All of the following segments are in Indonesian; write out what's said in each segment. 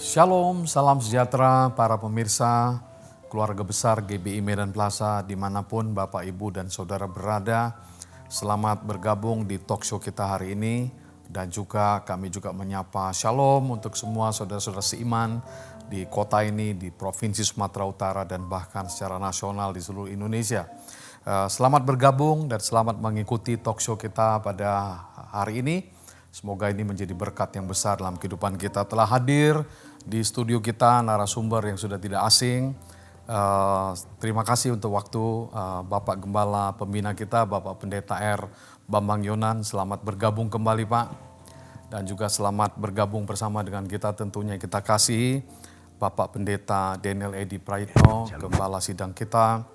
Shalom, salam sejahtera para pemirsa, keluarga besar GBI Medan Plaza dimanapun Bapak, Ibu, dan Saudara berada. Selamat bergabung di talk show kita hari ini. Dan juga kami juga menyapa shalom untuk semua saudara-saudara seiman di kota ini, di Provinsi Sumatera Utara, dan bahkan secara nasional di seluruh Indonesia. Selamat bergabung dan selamat mengikuti talk show kita pada hari ini. Semoga ini menjadi berkat yang besar dalam kehidupan kita. Telah hadir di studio kita narasumber yang sudah tidak asing. Terima kasih untuk waktu Bapak Gembala Pembina kita, Bapak Pendeta R. Bambang Yonan. Selamat bergabung kembali Pak. Dan juga selamat bergabung bersama dengan kita tentunya kita kasih Bapak Pendeta Daniel Edi Praitno, Gembala Sidang kita.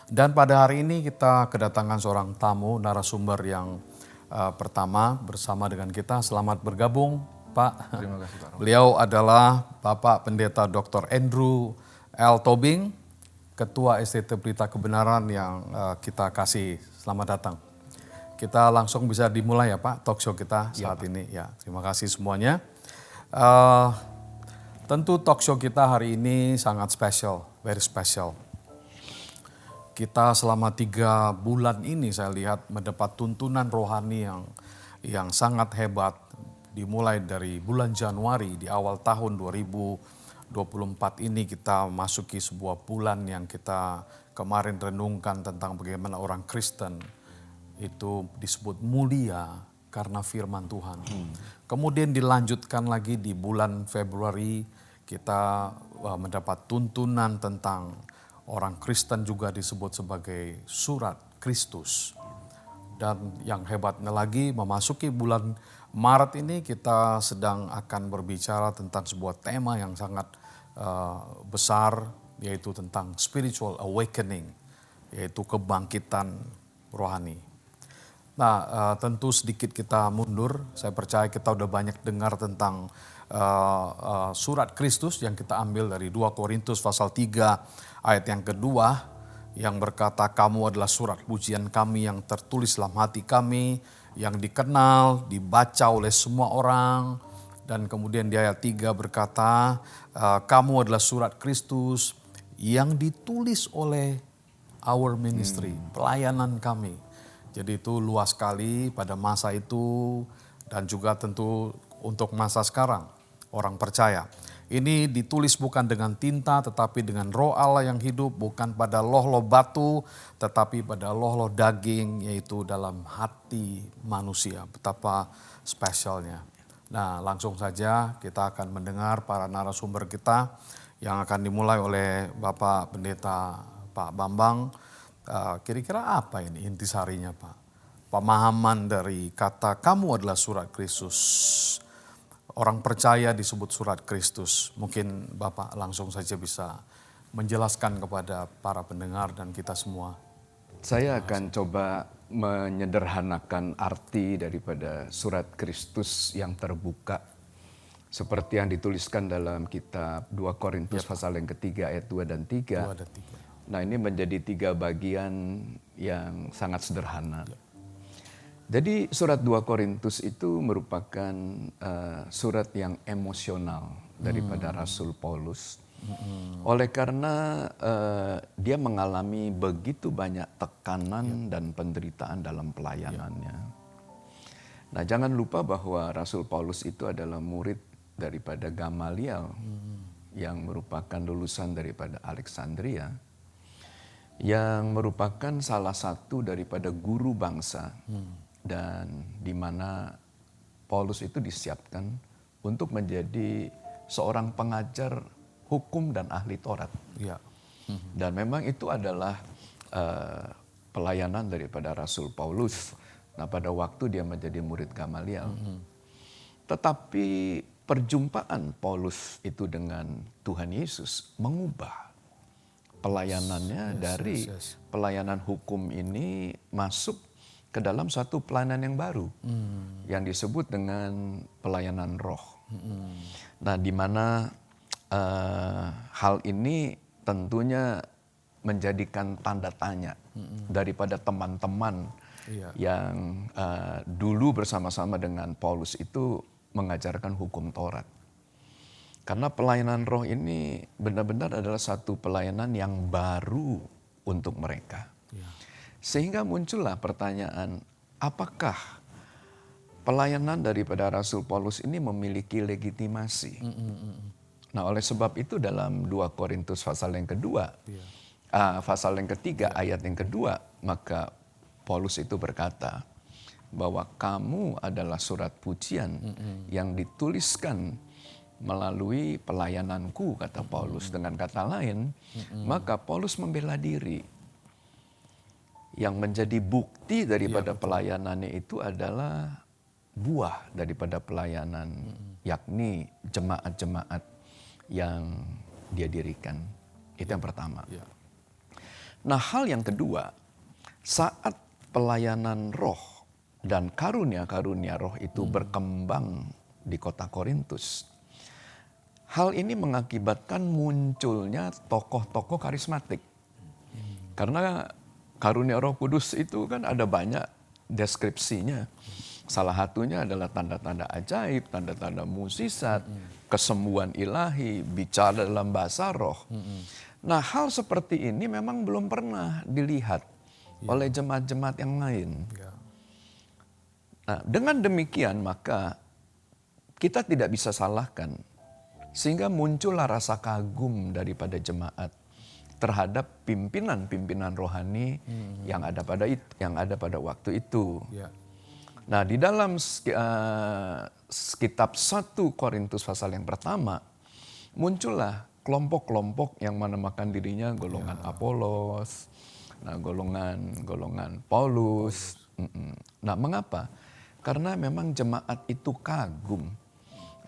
Dan pada hari ini kita kedatangan seorang tamu narasumber yang pertama bersama dengan kita. Selamat bergabung Pak. Terima kasih Pak. Beliau adalah Bapak Pendeta Dr. Andrew L. Tobing, Ketua STT Berita Kebenaran yang kita kasih. Selamat datang. Kita langsung bisa dimulai ya Pak, talk show kita saat ini. Ya, terima kasih semuanya. Tentu talk show kita hari ini sangat spesial, very special. Kita selama 3 bulan ini saya lihat mendapat tuntunan rohani yang sangat hebat. Dimulai dari bulan Januari di awal tahun 2024 ini kita masuki sebuah bulan yang kita kemarin renungkan tentang bagaimana orang Kristen itu disebut mulia karena firman Tuhan. Kemudian dilanjutkan lagi di bulan Februari kita mendapat tuntunan tentang orang Kristen juga disebut sebagai surat Kristus. Dan yang hebatnya lagi memasuki bulan Maret ini kita sedang akan berbicara tentang sebuah tema yang sangat besar, yaitu tentang spiritual awakening, yaitu kebangkitan rohani. Nah, tentu sedikit kita mundur, saya percaya kita udah banyak dengar tentang surat Kristus yang kita ambil dari 2 Korintus pasal 3 ayat yang kedua yang berkata kamu adalah surat pujian kami yang tertulis dalam hati kami, yang dikenal, dibaca oleh semua orang. Dan kemudian di ayat 3 berkata kamu adalah surat Kristus yang ditulis oleh our ministry, pelayanan kami. Jadi itu luas sekali pada masa itu dan juga tentu untuk masa sekarang orang percaya. Ini ditulis bukan dengan tinta tetapi dengan roh Allah yang hidup, bukan pada loh-loh batu tetapi pada loh-loh daging, yaitu dalam hati manusia. Betapa spesialnya. Nah, langsung saja kita akan mendengar para narasumber kita yang akan dimulai oleh Bapak Pendeta Pak Bambang. Kira-kira apa ini intisarinya Pak? Pemahaman dari kata kamu adalah surat Kristus. Orang percaya disebut surat Kristus. Mungkin Bapak langsung saja bisa menjelaskan kepada para pendengar dan kita semua. Saya akan coba menyederhanakan arti daripada surat Kristus yang terbuka. Seperti yang dituliskan dalam kitab 2 Korintus pasal yang ketiga ayat 2 dan 3. 2 dan 3. Nah, ini menjadi 3 bagian yang sangat sederhana. Jadi surat 2 Korintus itu merupakan surat yang emosional daripada Rasul Paulus. Oleh karena dia mengalami begitu banyak tekanan dan penderitaan dalam pelayanannya. Nah, jangan lupa bahwa Rasul Paulus itu adalah murid daripada Gamaliel yang merupakan lulusan daripada Alexandria, yang merupakan salah satu daripada guru bangsa. Dan di mana Paulus itu disiapkan untuk menjadi seorang pengajar hukum dan ahli Taurat. Ya. Dan memang itu adalah pelayanan daripada Rasul Paulus. Nah, pada waktu dia menjadi murid Gamaliel. Tetapi perjumpaan Paulus itu dengan Tuhan Yesus mengubah pelayanannya dari pelayanan hukum ini masuk ke dalam satu pelayanan yang baru yang disebut dengan pelayanan roh. Nah, di mana hal ini tentunya menjadikan tanda tanya daripada teman-teman yang dulu bersama-sama dengan Paulus itu mengajarkan hukum Taurat. Karena pelayanan roh ini benar-benar adalah satu pelayanan yang baru untuk mereka. Ya. Sehingga muncullah pertanyaan, apakah pelayanan daripada Rasul Paulus ini memiliki legitimasi? Nah, oleh sebab itu dalam 2 Korintus pasal yang kedua, pasal yang ketiga, ayat yang kedua, maka Paulus itu berkata bahwa kamu adalah surat pujian yang dituliskan melalui pelayananku, kata Paulus. Dengan kata lain, maka Paulus membela diri. Yang menjadi bukti daripada pelayanannya itu adalah buah daripada pelayanan, yakni jemaat-jemaat yang dia dirikan. Itu yang pertama. Nah, hal yang kedua, saat pelayanan roh dan karunia-karunia roh itu berkembang di kota Korintus, hal ini mengakibatkan munculnya tokoh-tokoh karismatik. Karena karunia Roh Kudus itu kan ada banyak deskripsinya. Salah satunya adalah tanda-tanda ajaib, tanda-tanda mukjizat, kesembuhan ilahi, bicara dalam bahasa roh. Nah, hal seperti ini memang belum pernah dilihat oleh jemaat-jemaat yang lain. Nah, dengan demikian maka kita tidak bisa salahkan, sehingga muncullah rasa kagum daripada jemaat terhadap pimpinan-pimpinan rohani yang ada pada waktu itu. Nah, di dalam kitab 1 Korintus pasal yang pertama, muncullah kelompok-kelompok yang menamakan dirinya golongan Apolos, nah golongan Paulus. Nah, mengapa? Karena memang jemaat itu kagum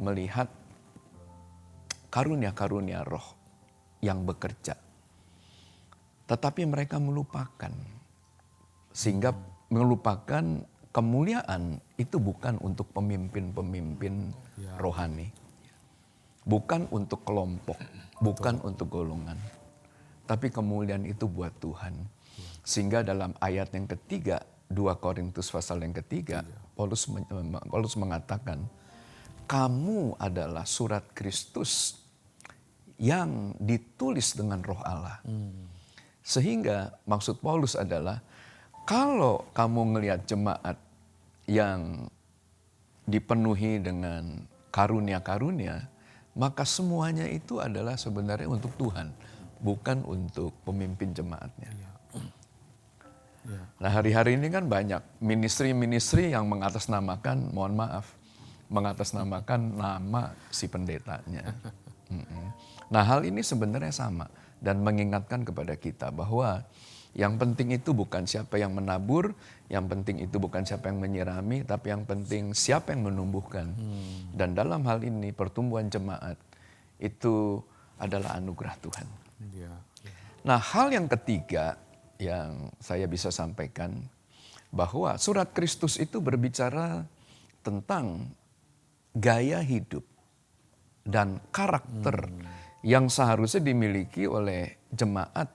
melihat karunia-karunia roh yang bekerja. Tetapi mereka melupakan, sehingga melupakan kemuliaan itu bukan untuk pemimpin-pemimpin rohani. Bukan untuk kelompok, bukan untuk golongan. Tapi kemuliaan itu buat Tuhan. Sehingga dalam ayat yang ketiga, 2 Korintus pasal yang ketiga, Paulus mengatakan, kamu adalah surat Kristus yang ditulis dengan roh Allah. Sehingga maksud Paulus adalah, kalau kamu ngelihat jemaat yang dipenuhi dengan karunia-karunia, maka semuanya itu adalah sebenarnya untuk Tuhan, bukan untuk pemimpin jemaatnya. Nah, hari-hari ini kan banyak ministry-ministry yang mengatasnamakan, mengatasnamakan nama si pendetanya. Nah, hal ini sebenarnya sama dan mengingatkan kepada kita bahwa yang penting itu bukan siapa yang menabur, yang penting itu bukan siapa yang menyirami, tapi yang penting siapa yang menumbuhkan. Dan dalam hal ini pertumbuhan jemaat itu adalah anugerah Tuhan. Nah, hal yang ketiga yang saya bisa sampaikan, bahwa surat Kristus itu berbicara tentang gaya hidup dan karakter yang seharusnya dimiliki oleh jemaat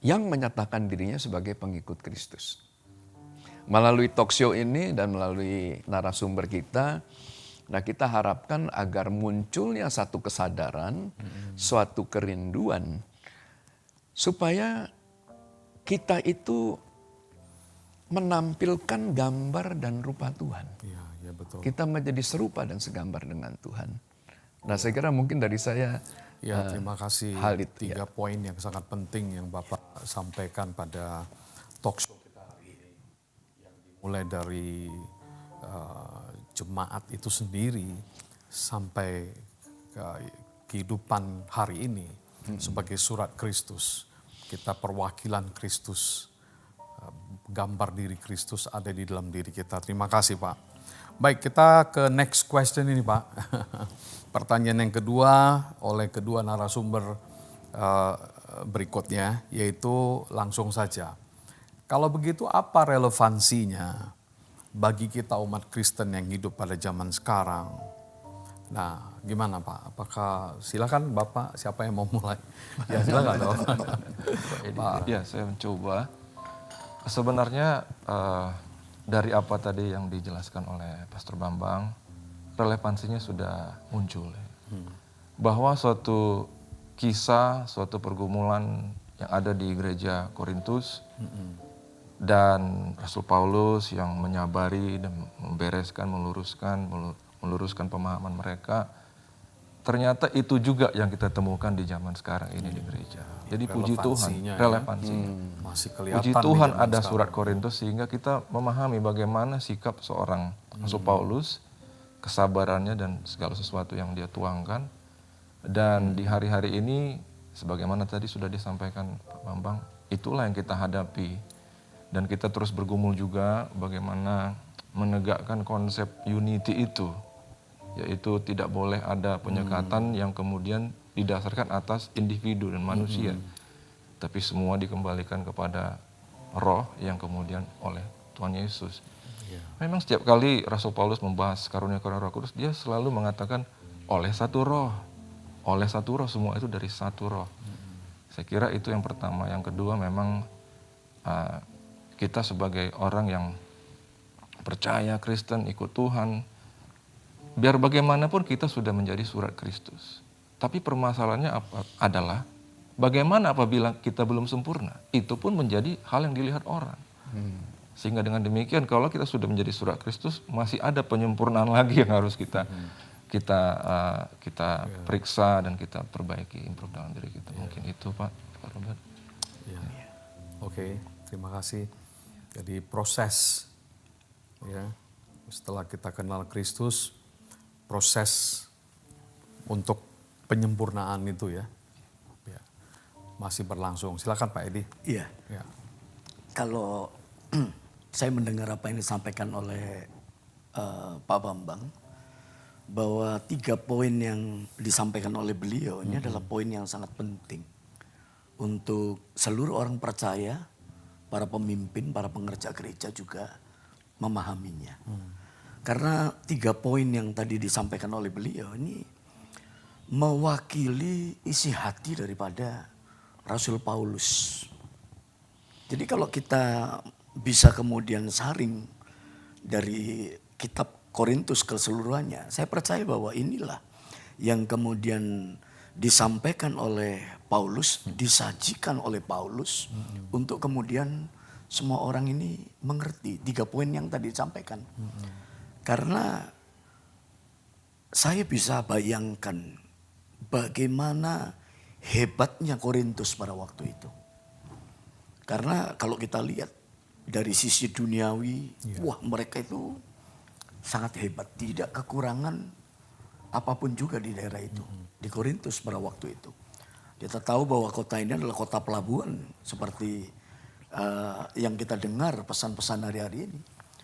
yang menyatakan dirinya sebagai pengikut Kristus. Melalui talkshow ini dan melalui narasumber kita, nah kita harapkan agar munculnya satu kesadaran, suatu kerinduan, supaya kita itu menampilkan gambar dan rupa Tuhan. Betul. Kita menjadi serupa dan segambar dengan Tuhan. Nah, saya kira mungkin dari saya, terima kasih. hal itu, 3 poin yang sangat penting yang Bapak sampaikan pada talkshow kita hari ini. Yang dimulai dari jemaat itu sendiri sampai ke kehidupan hari ini sebagai surat Kristus. Kita perwakilan Kristus, gambar diri Kristus ada di dalam diri kita. Terima kasih, Pak. Baik, kita ke next question ini, Pak. Pertanyaan yang kedua oleh kedua narasumber berikutnya, yaitu langsung saja. Kalau begitu apa relevansinya bagi kita umat Kristen yang hidup pada zaman sekarang? Nah, gimana Pak? Apakah, silakan Bapak, siapa yang mau mulai? Ya silakan dong. Pak. Ya, saya mencoba. Sebenarnya dari apa tadi yang dijelaskan oleh Pastor Bambang, relevansinya sudah muncul. bahwa suatu kisah, suatu pergumulan yang ada di gereja Korintus dan Rasul Paulus yang menyabari dan membereskan, meluruskan pemahaman mereka, ternyata itu juga yang kita temukan di zaman sekarang ini di gereja. Jadi puji Tuhan, relevansinya. Masih kelihatan. Puji di Tuhan zaman ada sekarang. surat Korintus sehingga kita memahami bagaimana sikap seorang Rasul Paulus, kesabarannya dan segala sesuatu yang dia tuangkan. Dan di hari-hari ini, sebagaimana tadi sudah disampaikan Pak Bambang, itulah yang kita hadapi. Dan kita terus bergumul juga bagaimana menegakkan konsep unity itu. Yaitu tidak boleh ada penyekatan yang kemudian didasarkan atas individu dan manusia. Tapi semua dikembalikan kepada roh yang kemudian oleh Tuhan Yesus. Memang setiap kali Rasul Paulus membahas karunia-karunia Roh Kudus, dia selalu mengatakan oleh satu roh. Oleh satu roh, semua itu dari satu roh. Saya kira itu yang pertama. Yang kedua memang kita sebagai orang yang percaya Kristen, ikut Tuhan, biar bagaimanapun kita sudah menjadi surat Kristus. Tapi permasalahannya adalah bagaimana apabila kita belum sempurna. Itu pun menjadi hal yang dilihat orang. Sehingga dengan demikian kalau kita sudah menjadi surat Kristus, masih ada penyempurnaan lagi yang harus kita periksa dan kita perbaiki, improve dalam diri kita. Mungkin itu Pak Robert. Ya. Oke, terima kasih. Jadi proses, ya, setelah kita kenal Kristus, proses untuk penyempurnaan itu ya masih berlangsung. Silakan Pak Edi. Iya. Ya. Kalau saya mendengar apa yang disampaikan oleh Pak Bambang, bahwa 3 poin yang disampaikan oleh beliau ini adalah poin yang sangat penting untuk seluruh orang percaya, para pemimpin, para pengerja gereja juga memahaminya. Karena 3 poin yang tadi disampaikan oleh beliau ini mewakili isi hati daripada Rasul Paulus. Jadi kalau kita bisa kemudian saring dari kitab Korintus keseluruhannya, saya percaya bahwa inilah yang kemudian disampaikan oleh Paulus, disajikan oleh Paulus untuk kemudian semua orang ini mengerti 3 poin yang tadi disampaikan. Karena saya bisa bayangkan bagaimana hebatnya Korintus pada waktu itu. Karena kalau kita lihat dari sisi duniawi, wah mereka itu sangat hebat. Tidak kekurangan apapun juga di daerah itu. Di Korintus pada waktu itu. Kita tahu bahwa kota ini adalah kota pelabuhan. Seperti yang kita dengar pesan-pesan hari-hari ini.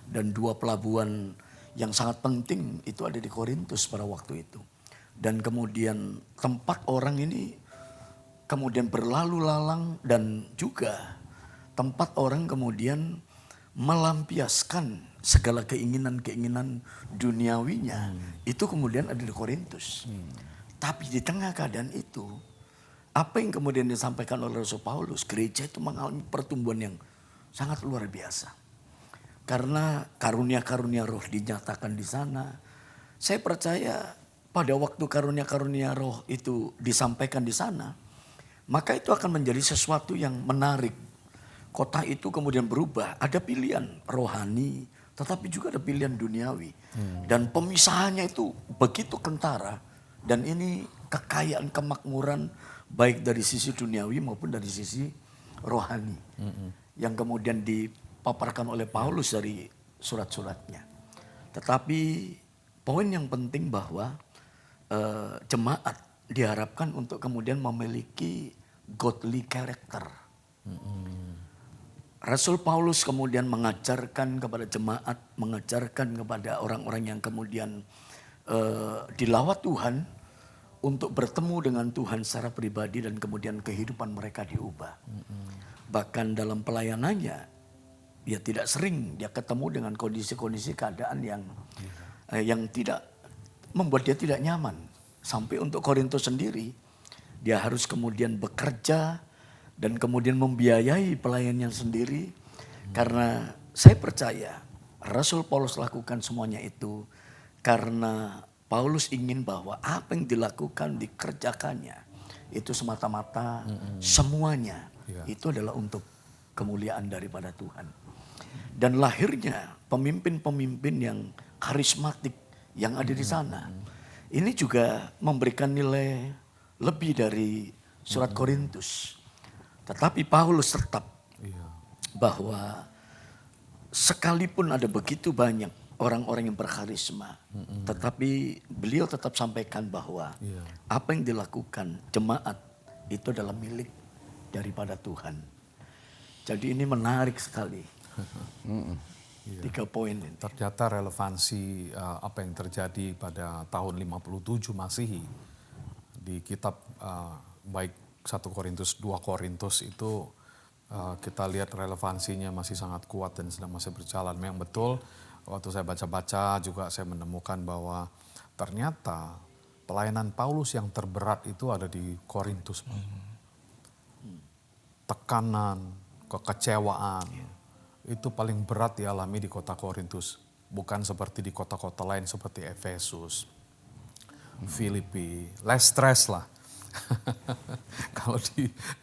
Dan 2 pelabuhan yang sangat penting itu ada di Korintus pada waktu itu. Dan kemudian tempat orang ini kemudian berlalu lalang dan juga tempat orang kemudian melampiaskan segala keinginan-keinginan duniawinya. Itu kemudian ada di Korintus. Tapi di tengah keadaan itu, apa yang kemudian disampaikan oleh Rasul Paulus, gereja itu mengalami pertumbuhan yang sangat luar biasa. Karena karunia-karunia roh dinyatakan di sana. Saya percaya pada waktu karunia-karunia roh itu disampaikan di sana, maka itu akan menjadi sesuatu yang menarik. Kota itu kemudian berubah, ada pilihan rohani, tetapi juga ada pilihan duniawi. Dan pemisahannya itu begitu kentara. Dan ini kekayaan, kemakmuran baik dari sisi duniawi maupun dari sisi rohani. Yang kemudian dipaparkan oleh Paulus dari surat-suratnya. Tetapi poin yang penting bahwa jemaat diharapkan untuk kemudian memiliki godly character. Rasul Paulus kemudian mengajarkan kepada jemaat, mengajarkan kepada orang-orang yang kemudian dilawat Tuhan untuk bertemu dengan Tuhan secara pribadi dan kemudian kehidupan mereka diubah. Bahkan dalam pelayanannya, dia tidak sering dia ketemu dengan kondisi-kondisi keadaan yang tidak membuat dia tidak nyaman. Sampai untuk Korintus sendiri, dia harus kemudian bekerja dan kemudian membiayai pelayannya sendiri. Karena saya percaya Rasul Paulus lakukan semuanya itu karena Paulus ingin bahwa apa yang dilakukan, dikerjakannya, itu semata-mata semuanya itu adalah untuk kemuliaan daripada Tuhan. Dan lahirnya pemimpin-pemimpin yang karismatik yang ada di sana. Ini juga memberikan nilai lebih dari surat Korintus. Tetapi Paulus tetap bahwa sekalipun ada begitu banyak orang-orang yang berkarisma, tetapi beliau tetap sampaikan bahwa apa yang dilakukan jemaat itu adalah milik daripada Tuhan. Jadi ini menarik sekali. 3 poin ini. Ternyata relevansi apa yang terjadi pada tahun 57 Masehi di kitab baik 1 Korintus, 2 Korintus itu kita lihat relevansinya masih sangat kuat dan sedang masih berjalan. Memang betul waktu saya baca-baca juga saya menemukan bahwa ternyata pelayanan Paulus yang terberat itu ada di Korintus. Tekanan, kekecewaan, itu paling berat dialami di kota Korintus. Bukan seperti di kota-kota lain seperti Efesus, Filipi, less stress lah. Kalau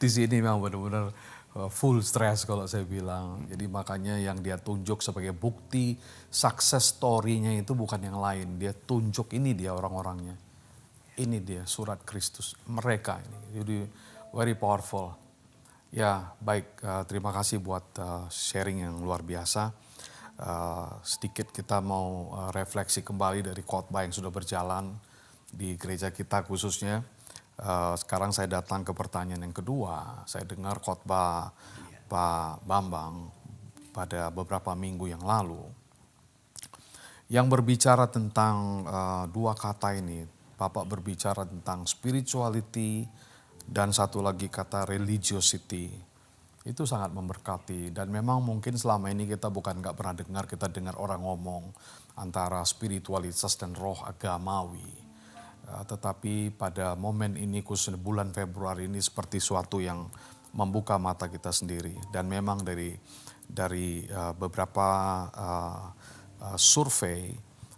di sini memang benar-benar full stress kalau saya bilang. Jadi makanya yang dia tunjuk sebagai bukti success story-nya itu bukan yang lain. Dia tunjuk ini dia orang-orangnya. Ini dia surat Kristus. Mereka ini. Jadi very powerful. Ya baik, terima kasih buat sharing yang luar biasa. Sedikit kita mau refleksi kembali dari khotbah yang sudah berjalan di gereja kita khususnya. Sekarang saya datang ke pertanyaan yang kedua. Saya dengar khotbah Pak Bambang pada beberapa minggu yang lalu. Yang berbicara tentang 2 kata ini. Bapak berbicara tentang spirituality dan satu lagi kata religiosity. Itu sangat memberkati. Dan memang mungkin selama ini kita bukan gak pernah dengar, kita dengar orang ngomong antara spiritualitas dan roh agamawi. Tetapi pada momen ini khususnya bulan Februari ini seperti suatu yang membuka mata kita sendiri. Dan memang dari beberapa survei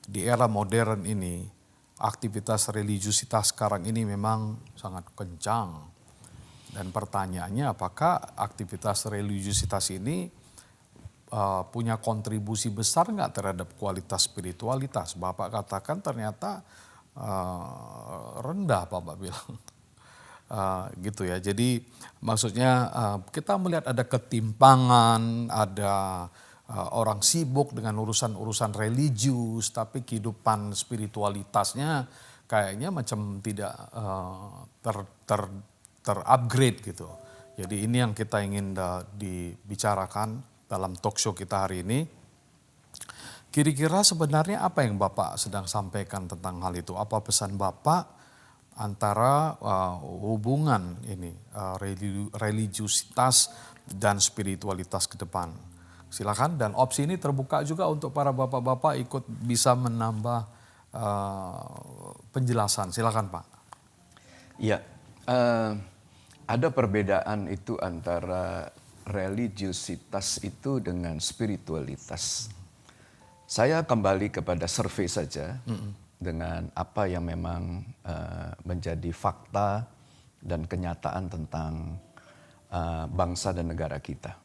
di era modern ini, aktivitas religiusitas sekarang ini memang sangat kencang. Dan pertanyaannya apakah aktivitas religiusitas ini punya kontribusi besar nggak terhadap kualitas spiritualitas? Bapak katakan ternyata rendah Bapak bilang. Gitu ya. Jadi maksudnya kita melihat ada ketimpangan, ada orang sibuk dengan urusan-urusan religius, tapi kehidupan spiritualitasnya kayaknya macam tidak terupgrade gitu. Jadi ini yang kita ingin dibicarakan dalam talk show kita hari ini. Kira-kira sebenarnya apa yang Bapak sedang sampaikan tentang hal itu? Apa pesan Bapak antara hubungan ini religiusitas dan spiritualitas ke depan? Silakan, dan opsi ini terbuka juga untuk para bapak-bapak ikut bisa menambah penjelasan. Silakan Pak. Ya, ada perbedaan itu antara religiusitas itu dengan spiritualitas. Saya kembali kepada survei saja dengan apa yang memang menjadi fakta dan kenyataan tentang bangsa dan negara kita.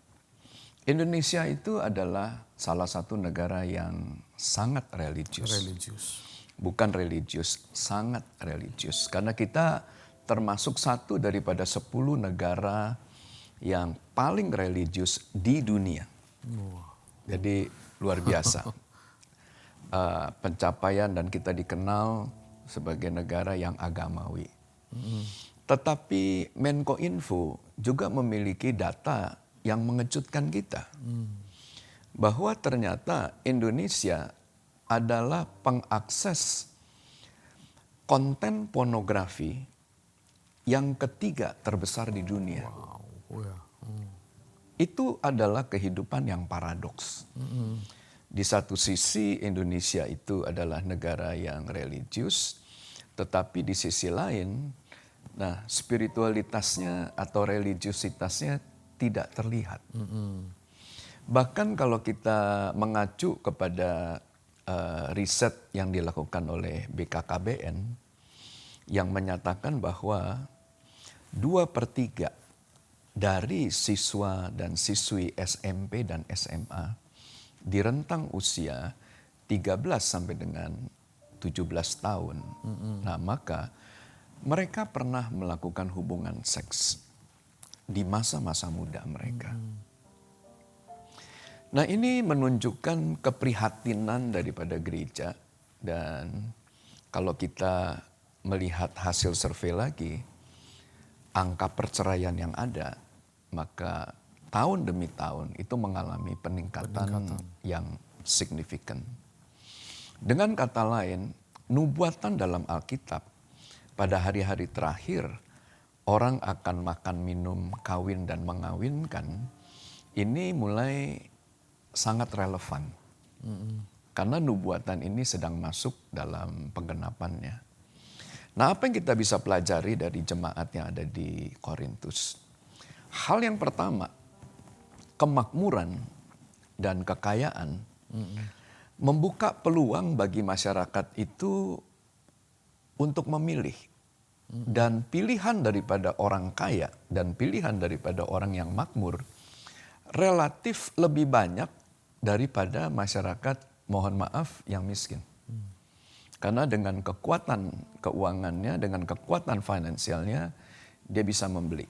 Indonesia itu adalah salah satu negara yang sangat religius. Bukan religius, sangat religius. Karena kita termasuk satu daripada 10 negara yang paling religius di dunia. Jadi luar biasa. Pencapaian dan kita dikenal sebagai negara yang agamawi. Tetapi Menkominfo juga memiliki data yang mengejutkan kita. Bahwa ternyata Indonesia adalah pengakses konten pornografi yang ketiga terbesar di dunia. Itu adalah kehidupan yang paradoks. Di satu sisi Indonesia itu adalah negara yang religius, tetapi di sisi lain, nah spiritualitasnya atau religiusitasnya tidak terlihat. Bahkan kalau kita mengacu kepada riset yang dilakukan oleh BKKBN yang menyatakan bahwa 2/3 dari siswa dan siswi SMP dan SMA di rentang usia 13 sampai dengan 17 tahun. Nah, maka mereka pernah melakukan hubungan seks di masa-masa muda mereka. Nah, ini menunjukkan keprihatinan daripada gereja, dan kalau kita melihat hasil survei lagi, angka perceraian yang ada, maka tahun demi tahun itu mengalami peningkatan yang signifikan. Dengan kata lain, nubuatan dalam Alkitab pada hari-hari terakhir, orang akan makan, minum, kawin, dan mengawinkan, ini mulai sangat relevan. Karena nubuatan ini sedang masuk dalam penggenapannya. Nah, apa yang kita bisa pelajari dari jemaat yang ada di Korintus? Hal yang pertama, kemakmuran dan kekayaan membuka peluang bagi masyarakat itu untuk memilih. Dan pilihan daripada orang kaya dan pilihan daripada orang yang makmur relatif lebih banyak daripada masyarakat, mohon maaf, yang miskin. Karena dengan kekuatan keuangannya, dengan kekuatan finansialnya, dia bisa membeli.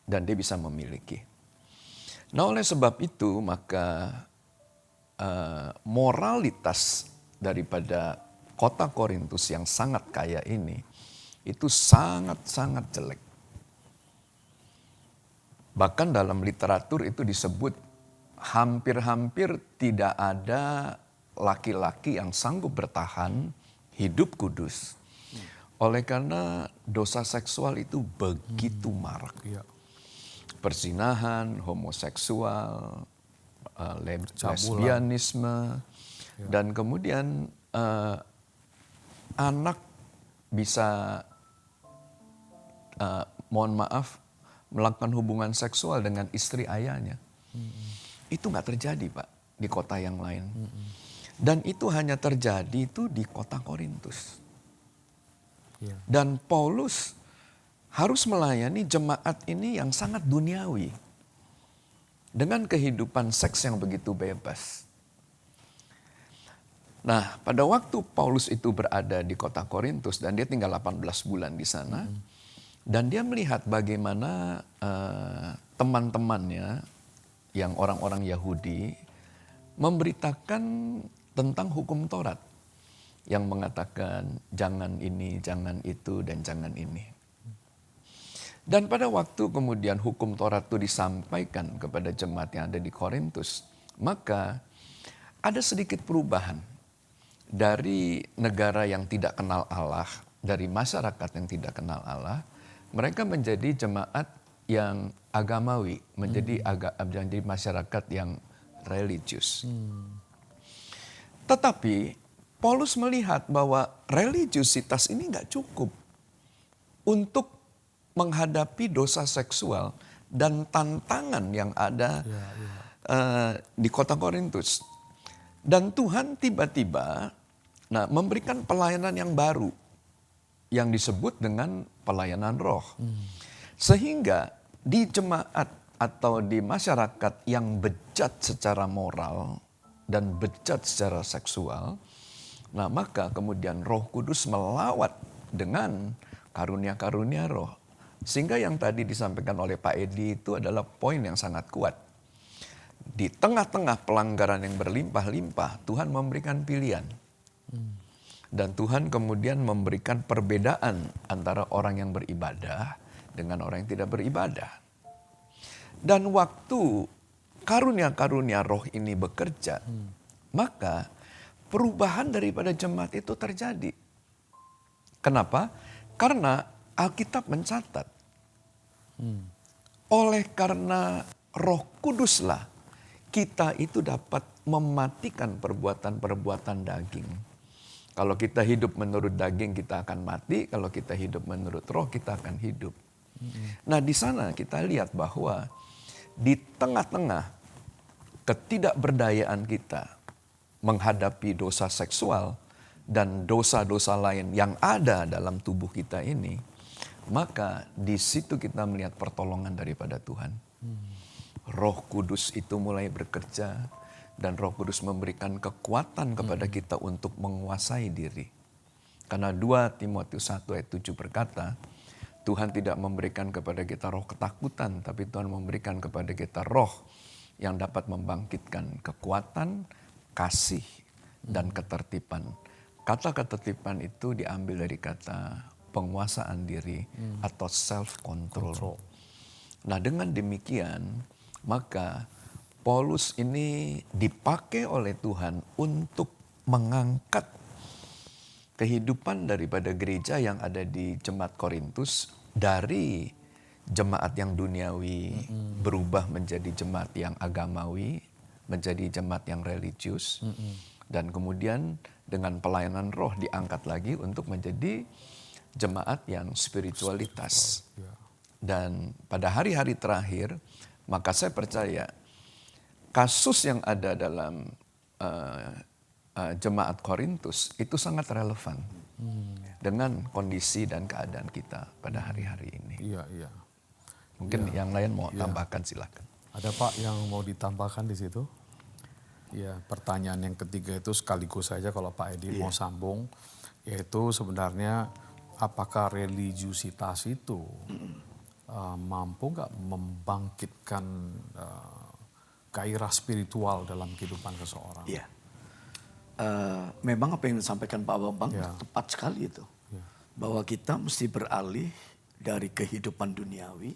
Dan dia bisa memiliki. Nah, oleh sebab itu, maka moralitas daripada kota Korintus yang sangat kaya ini, itu sangat-sangat jelek. Bahkan dalam literatur itu disebut hampir-hampir tidak ada laki-laki yang sanggup bertahan hidup kudus. Oleh karena dosa seksual itu begitu marak. Perzinahan, homoseksual, lesbianisme, dan kemudian anak bisa, mohon maaf, melakukan hubungan seksual dengan istri ayahnya. Itu nggak terjadi, Pak, di kota yang lain. Dan itu hanya terjadi itu di kota Korintus. Dan Paulus harus melayani jemaat ini yang sangat duniawi. Dengan kehidupan seks yang begitu bebas. Nah, pada waktu Paulus itu berada di kota Korintus dan dia tinggal 18 bulan di sana. Dan dia melihat bagaimana teman-temannya yang orang-orang Yahudi memberitakan tentang hukum Taurat yang mengatakan jangan ini, jangan itu, dan jangan ini. Dan pada waktu kemudian hukum Taurat itu disampaikan kepada jemaat yang ada di Korintus, maka ada sedikit perubahan dari negara yang tidak kenal Allah, dari masyarakat yang tidak kenal Allah, mereka menjadi jemaat yang agamawi, menjadi masyarakat yang religius. Tetapi Paulus melihat bahwa religiusitas ini nggak cukup untuk menghadapi dosa seksual dan tantangan yang ada di kota Korintus. Dan Tuhan tiba-tiba memberikan pelayanan yang baru yang disebut dengan pelayanan roh. Sehingga di jemaat atau di masyarakat yang bejat secara moral dan bejat secara seksual, maka kemudian Roh Kudus melawat dengan karunia-karunia roh. Sehingga yang tadi disampaikan oleh Pak Edi itu adalah poin yang sangat kuat. Di tengah-tengah pelanggaran yang berlimpah-limpah, Tuhan memberikan pilihan. Dan Tuhan kemudian memberikan perbedaan antara orang yang beribadah dengan orang yang tidak beribadah. Dan waktu karunia-karunia roh ini bekerja, maka perubahan daripada jemaat itu terjadi. Kenapa? Karena Alkitab mencatat. Oleh karena Roh Kuduslah kita itu dapat mematikan perbuatan-perbuatan daging. Kalau kita hidup menurut daging kita akan mati, kalau kita hidup menurut roh kita akan hidup. Nah, di sana kita lihat bahwa di tengah-tengah ketidakberdayaan kita, menghadapi dosa seksual dan dosa-dosa lain yang ada dalam tubuh kita ini, maka di situ kita melihat pertolongan daripada Tuhan. Roh Kudus itu mulai bekerja dan Roh Kudus memberikan kekuatan kepada kita untuk menguasai diri. Karena 2 Timotius 1 ayat 7 berkata, Tuhan tidak memberikan kepada kita roh ketakutan, tapi Tuhan memberikan kepada kita roh yang dapat membangkitkan kekuatan, kasih, dan ketertiban. Kata ketertiban itu diambil dari kata penguasaan diri atau self-control. Nah, dengan demikian, maka Paulus ini dipakai oleh Tuhan untuk mengangkat kehidupan daripada gereja yang ada di jemaat Korintus dari jemaat yang duniawi berubah menjadi jemaat yang agamawi, menjadi jemaat yang religius, dan kemudian dengan pelayanan roh diangkat lagi untuk menjadi jemaat yang spiritualitas. Dan pada hari-hari terakhir, maka saya percaya kasus yang ada dalam jemaat Korintus itu sangat relevan dengan kondisi dan keadaan kita pada hari-hari ini. Iya. Mungkin yang lain mau tambahkan, silakan. Ada Pak yang mau ditambahkan di situ? Ya, pertanyaan yang ketiga itu sekaligus saja kalau Pak Edi mau sambung, yaitu sebenarnya apakah religiusitas itu mampu nggak membangkitkan gairah spiritual dalam kehidupan seseorang? Iya. Memang apa yang disampaikan Pak Bambang tepat sekali itu. Bahwa kita mesti beralih dari kehidupan duniawi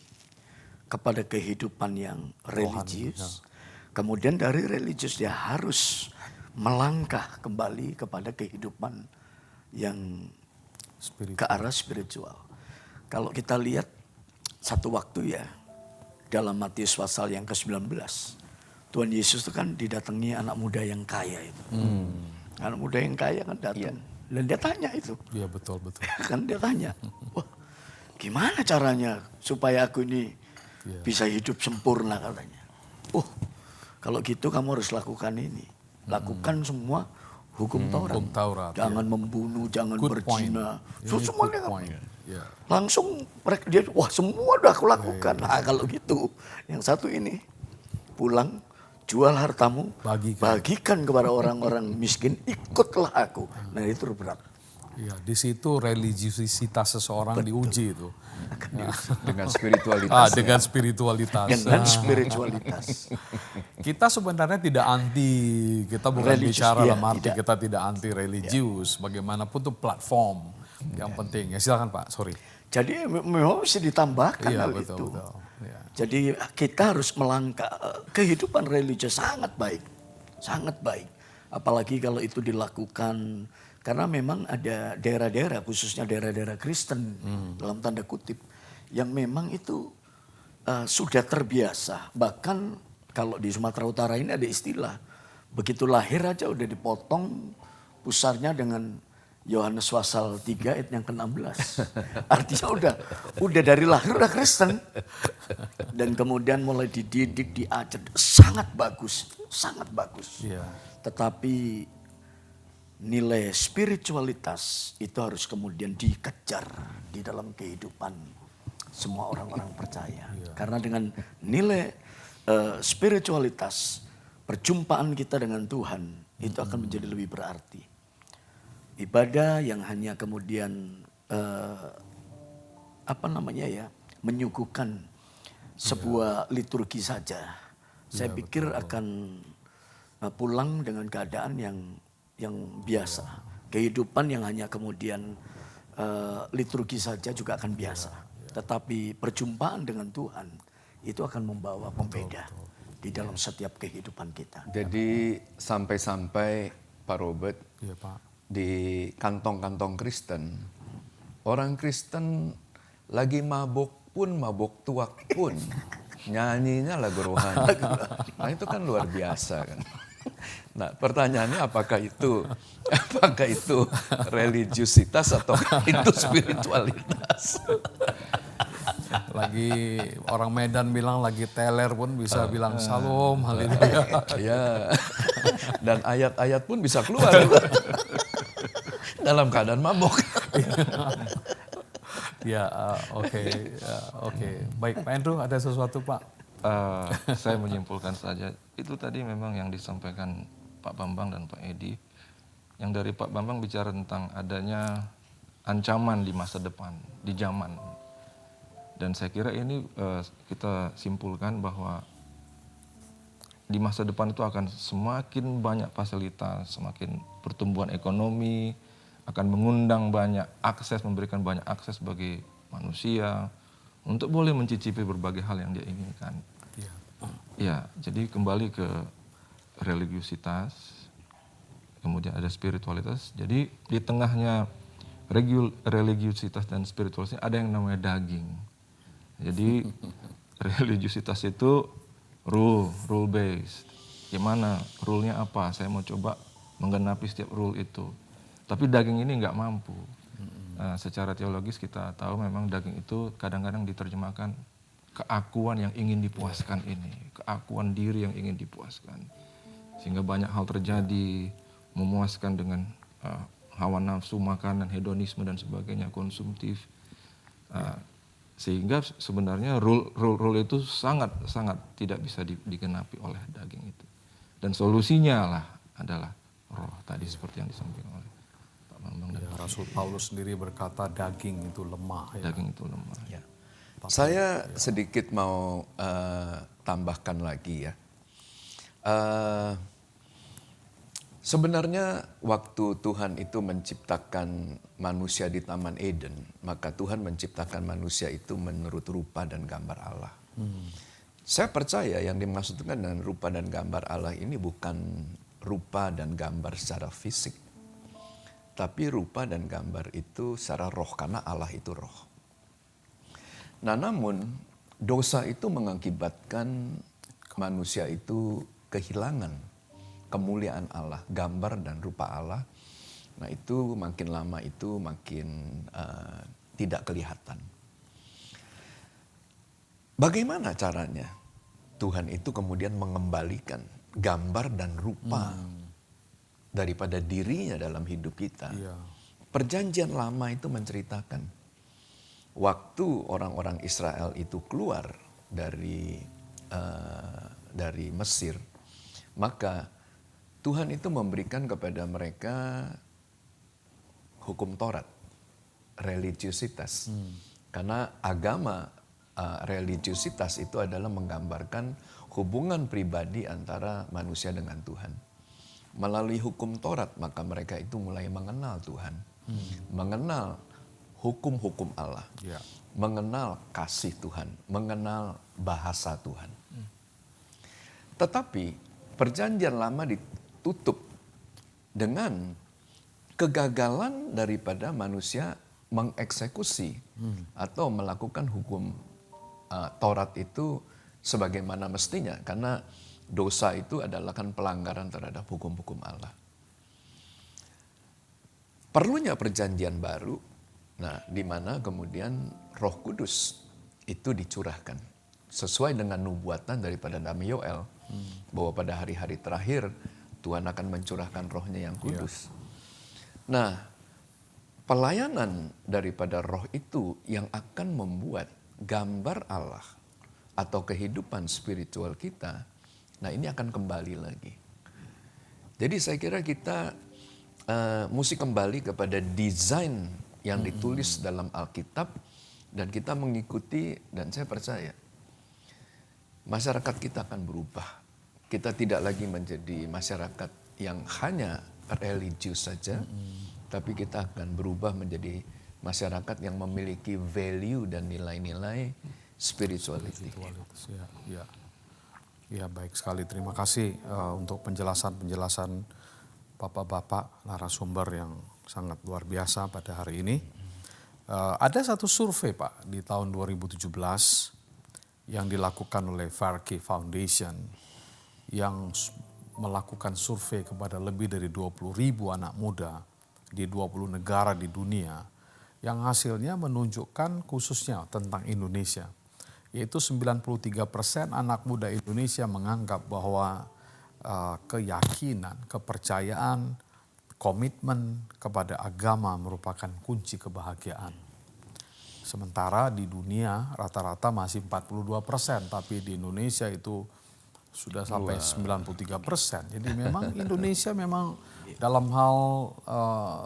kepada kehidupan yang religius. Kemudian dari religius dia harus melangkah kembali kepada kehidupan yang ke arah spiritual. Kalau kita lihat satu waktu ya, dalam Matius pasal yang ke-19, Tuhan Yesus itu kan didatangi anak muda yang kaya itu. Anak muda yang kaya kan datang. Dan dia tanya itu. Iya, betul. Kan dia tanya, wah gimana caranya supaya aku ini bisa hidup sempurna katanya. Kalau gitu kamu harus lakukan ini. Lakukan semua hukum Taurat. Jangan membunuh, jangan berzina. Semuanya langsung dia, wah semua udah aku lakukan. Nah kalau gitu, yang satu ini pulang, jual hartamu, bagikan kepada orang-orang miskin, ikutlah aku. Nah itu berat. Iya, di situ religiusitas seseorang diuji itu. Dengan spiritualitas. Dengan spiritualitas. Dengan spiritualitas. Kita sebenarnya tidak anti, kita bukan Religius, bicara dalam iya, arti kita tidak anti religius. Bagaimanapun itu platform yang penting. Ya silakan Pak, sorry. Jadi memang mesti ditambahkan hal itu. Betul. Ya. Jadi kita harus melangkah, kehidupan religius sangat baik. Sangat baik. Apalagi kalau itu dilakukan. Karena memang ada daerah-daerah, khususnya daerah-daerah Kristen, dalam tanda kutip, yang memang itu sudah terbiasa. Bahkan kalau di Sumatera Utara ini ada istilah, begitu lahir aja udah dipotong pusarnya dengan Yohanes pasal 3 ayat yang ke-16. Artinya udah dari lahir udah Kristen. Dan kemudian mulai dididik, diajar, sangat bagus. Iya. Tetapi nilai spiritualitas itu harus kemudian dikejar di dalam kehidupan semua orang-orang percaya. Karena dengan nilai spiritualitas, perjumpaan kita dengan Tuhan itu akan menjadi lebih berarti. Ibadah yang hanya kemudian menyuguhkan sebuah liturgi saja, saya pikir akan pulang dengan keadaan yang biasa. Kehidupan yang hanya kemudian liturgi saja juga akan biasa. Tetapi perjumpaan dengan Tuhan itu akan membawa pembeda di dalam setiap kehidupan kita. Jadi sampai-sampai Pak Robert, Pak, di kantong-kantong Kristen, orang Kristen lagi mabok tuak pun nyanyinya lagu rohani. Nah itu kan luar biasa kan. Nah pertanyaannya apakah itu religiusitas atau itu spiritualitas? Lagi orang Medan bilang lagi teler pun bisa bilang Shalom, haleluya. Ya, dan ayat-ayat pun bisa keluar dalam keadaan mabok. Ya, oke, oke. Baik, Pak Andrew, ada sesuatu, Pak? Saya menyimpulkan saja, itu tadi memang yang disampaikan Pak Bambang dan Pak Edi. Yang dari Pak Bambang bicara tentang adanya ancaman di masa depan, di zaman. Dan saya kira ini kita simpulkan bahwa di masa depan itu akan semakin banyak fasilitas, semakin pertumbuhan ekonomi, akan mengundang banyak akses, memberikan banyak akses bagi manusia untuk boleh mencicipi berbagai hal yang dia inginkan. Iya. Ya, jadi kembali ke religiusitas, kemudian ada spiritualitas. Jadi di tengahnya religiusitas dan spiritualitas ada yang namanya daging. Jadi religiusitas itu rule based. Gimana? Rule-nya apa? Saya mau coba menggenapi setiap rule itu. Tapi daging ini nggak mampu. Nah, secara teologis kita tahu memang daging itu kadang-kadang diterjemahkan keakuan yang ingin dipuaskan ini, keakuan diri yang ingin dipuaskan. Sehingga banyak hal terjadi, memuaskan dengan hawa nafsu, makanan, hedonisme dan sebagainya, konsumtif. Sehingga sebenarnya rule itu sangat tidak bisa digenapi oleh daging itu. Dan solusinya adalah roh tadi seperti yang disampaikan oleh Pak Bambang. Ya, Rasul Paulus sendiri berkata daging itu lemah. Ya. Daging itu lemah. Ya. Saya sedikit mau tambahkan lagi ya. Sebenarnya waktu Tuhan itu menciptakan manusia di Taman Eden, maka Tuhan menciptakan manusia itu menurut rupa dan gambar Allah. Saya percaya yang dimaksudkan dengan rupa dan gambar Allah ini bukan rupa dan gambar secara fisik, tapi rupa dan gambar itu secara roh, karena Allah itu roh. Nah, namun dosa itu mengakibatkan manusia itu kehilangan kemuliaan Allah, gambar dan rupa Allah. Nah, itu makin lama itu makin tidak kelihatan. Bagaimana caranya Tuhan itu kemudian mengembalikan gambar dan rupa daripada dirinya dalam hidup kita? Iya. Perjanjian lama itu menceritakan waktu orang-orang Israel itu keluar dari Mesir, maka Tuhan itu memberikan kepada mereka hukum Taurat, religiusitas. Karena agama religiusitas itu adalah menggambarkan hubungan pribadi antara manusia dengan Tuhan. Melalui hukum Taurat, maka mereka itu mulai mengenal Tuhan, mengenal hukum-hukum Allah, mengenal kasih Tuhan, mengenal bahasa Tuhan. Tetapi perjanjian lama ditutup dengan kegagalan daripada manusia mengeksekusi atau melakukan hukum Taurat itu sebagaimana mestinya, karena dosa itu adalah kan pelanggaran terhadap hukum-hukum Allah. Perlunya perjanjian baru, nah di mana kemudian Roh Kudus itu dicurahkan sesuai dengan nubuatan daripada Nabi Yoel, bahwa pada hari-hari terakhir Tuhan akan mencurahkan rohnya yang kudus. Nah, pelayanan daripada roh itu yang akan membuat gambar Allah atau kehidupan spiritual kita, nah ini akan kembali lagi. Jadi saya kira kita mesti kembali kepada desain yang ditulis dalam Alkitab, dan kita mengikuti, dan saya percaya masyarakat kita akan berubah. Kita tidak lagi menjadi masyarakat yang hanya religius saja, tapi kita akan berubah menjadi masyarakat yang memiliki value dan nilai-nilai spirituality. Ya, baik sekali. Terima kasih untuk penjelasan-penjelasan Bapak-Bapak narasumber yang sangat luar biasa pada hari ini. Ada satu survei Pak di tahun 2017 yang dilakukan oleh Farkey Foundation yang melakukan survei kepada lebih dari 20.000 anak muda di 20 negara di dunia, yang hasilnya menunjukkan khususnya tentang Indonesia, yaitu 93% anak muda Indonesia menganggap bahwa keyakinan, kepercayaan, komitmen kepada agama merupakan kunci kebahagiaan. Sementara di dunia rata-rata masih 42%, tapi di Indonesia itu sudah sampai 93%. Jadi memang Indonesia memang dalam hal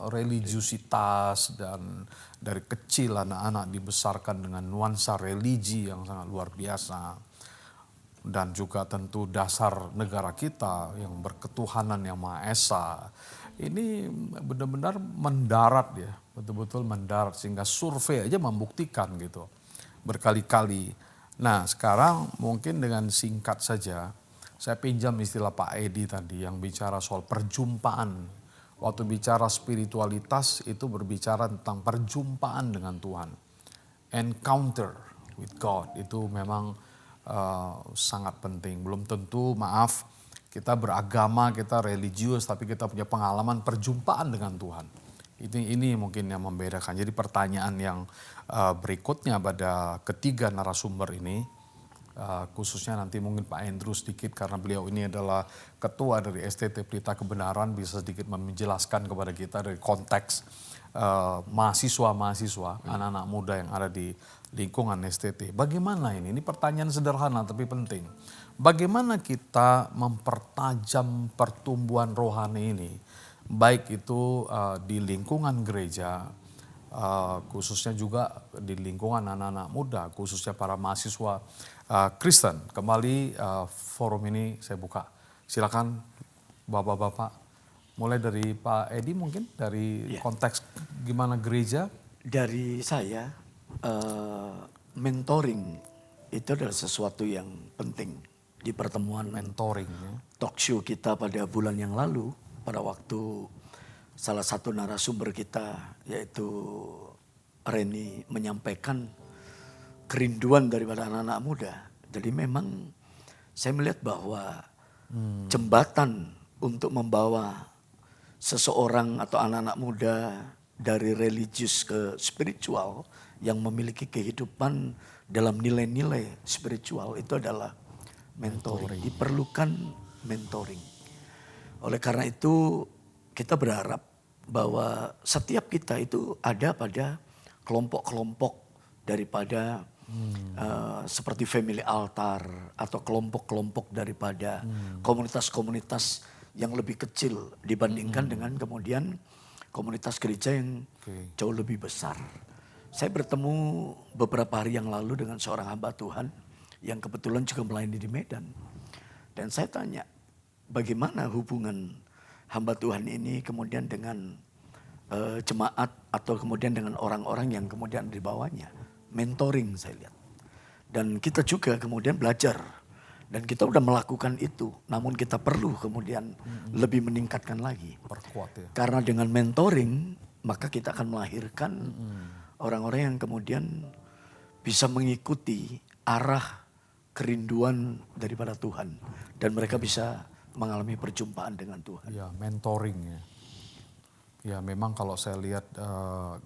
religiusitas dan dari kecil anak-anak dibesarkan dengan nuansa religi yang sangat luar biasa. Dan juga tentu dasar negara kita yang berketuhanan yang Maha Esa. Ini benar-benar mendarat ya, betul-betul mendarat sehingga survei aja membuktikan gitu berkali-kali. Nah sekarang mungkin dengan singkat saja, saya pinjam istilah Pak Edi tadi yang bicara soal perjumpaan. Waktu bicara spiritualitas itu berbicara tentang perjumpaan dengan Tuhan. Encounter with God itu memang sangat penting. Belum tentu, maaf, kita beragama, kita religius, tapi kita punya pengalaman perjumpaan dengan Tuhan. Ini mungkin yang membedakan. Jadi pertanyaan yang berikutnya pada ketiga narasumber ini, khususnya nanti mungkin Pak Andrew sedikit karena beliau ini adalah ketua dari STT Pelita Kebenaran, bisa sedikit menjelaskan kepada kita dari konteks mahasiswa-mahasiswa, anak-anak muda yang ada di lingkungan STT. Bagaimana ini? Ini pertanyaan sederhana tapi penting. Bagaimana kita mempertajam pertumbuhan rohani ini, baik itu di lingkungan gereja, khususnya juga di lingkungan anak-anak muda, khususnya para mahasiswa Kristen. Kembali forum ini saya buka. Silakan Bapak-bapak, mulai dari Pak Edi mungkin, dari konteks gimana gereja. Dari saya, mentoring itu adalah sesuatu yang penting di pertemuan Mentoring ya. talk show kita pada bulan yang lalu, pada waktu salah satu narasumber kita yaitu Reni menyampaikan kerinduan daripada anak-anak muda. Jadi memang saya melihat bahwa jembatan untuk membawa seseorang atau anak-anak muda dari religius ke spiritual yang memiliki kehidupan dalam nilai-nilai spiritual itu adalah mentoring. Diperlukan mentoring. Oleh karena itu kita berharap bahwa setiap kita itu ada pada kelompok-kelompok daripada seperti family altar atau kelompok-kelompok daripada komunitas-komunitas yang lebih kecil dibandingkan dengan kemudian komunitas gereja yang jauh lebih besar. Saya bertemu beberapa hari yang lalu dengan seorang hamba Tuhan yang kebetulan juga melayani di Medan. Dan saya tanya, bagaimana hubungan hamba Tuhan ini kemudian dengan jemaat atau kemudian dengan orang-orang yang kemudian di bawahnya. Mentoring saya lihat. Dan kita juga kemudian belajar. Dan kita udah melakukan itu. Namun kita perlu kemudian lebih meningkatkan lagi. Perkuat ya. Karena dengan mentoring maka kita akan melahirkan orang-orang yang kemudian bisa mengikuti arah kerinduan daripada Tuhan. Dan mereka bisa mengalami perjumpaan dengan Tuhan. Ya, mentoring ya. Ya memang kalau saya lihat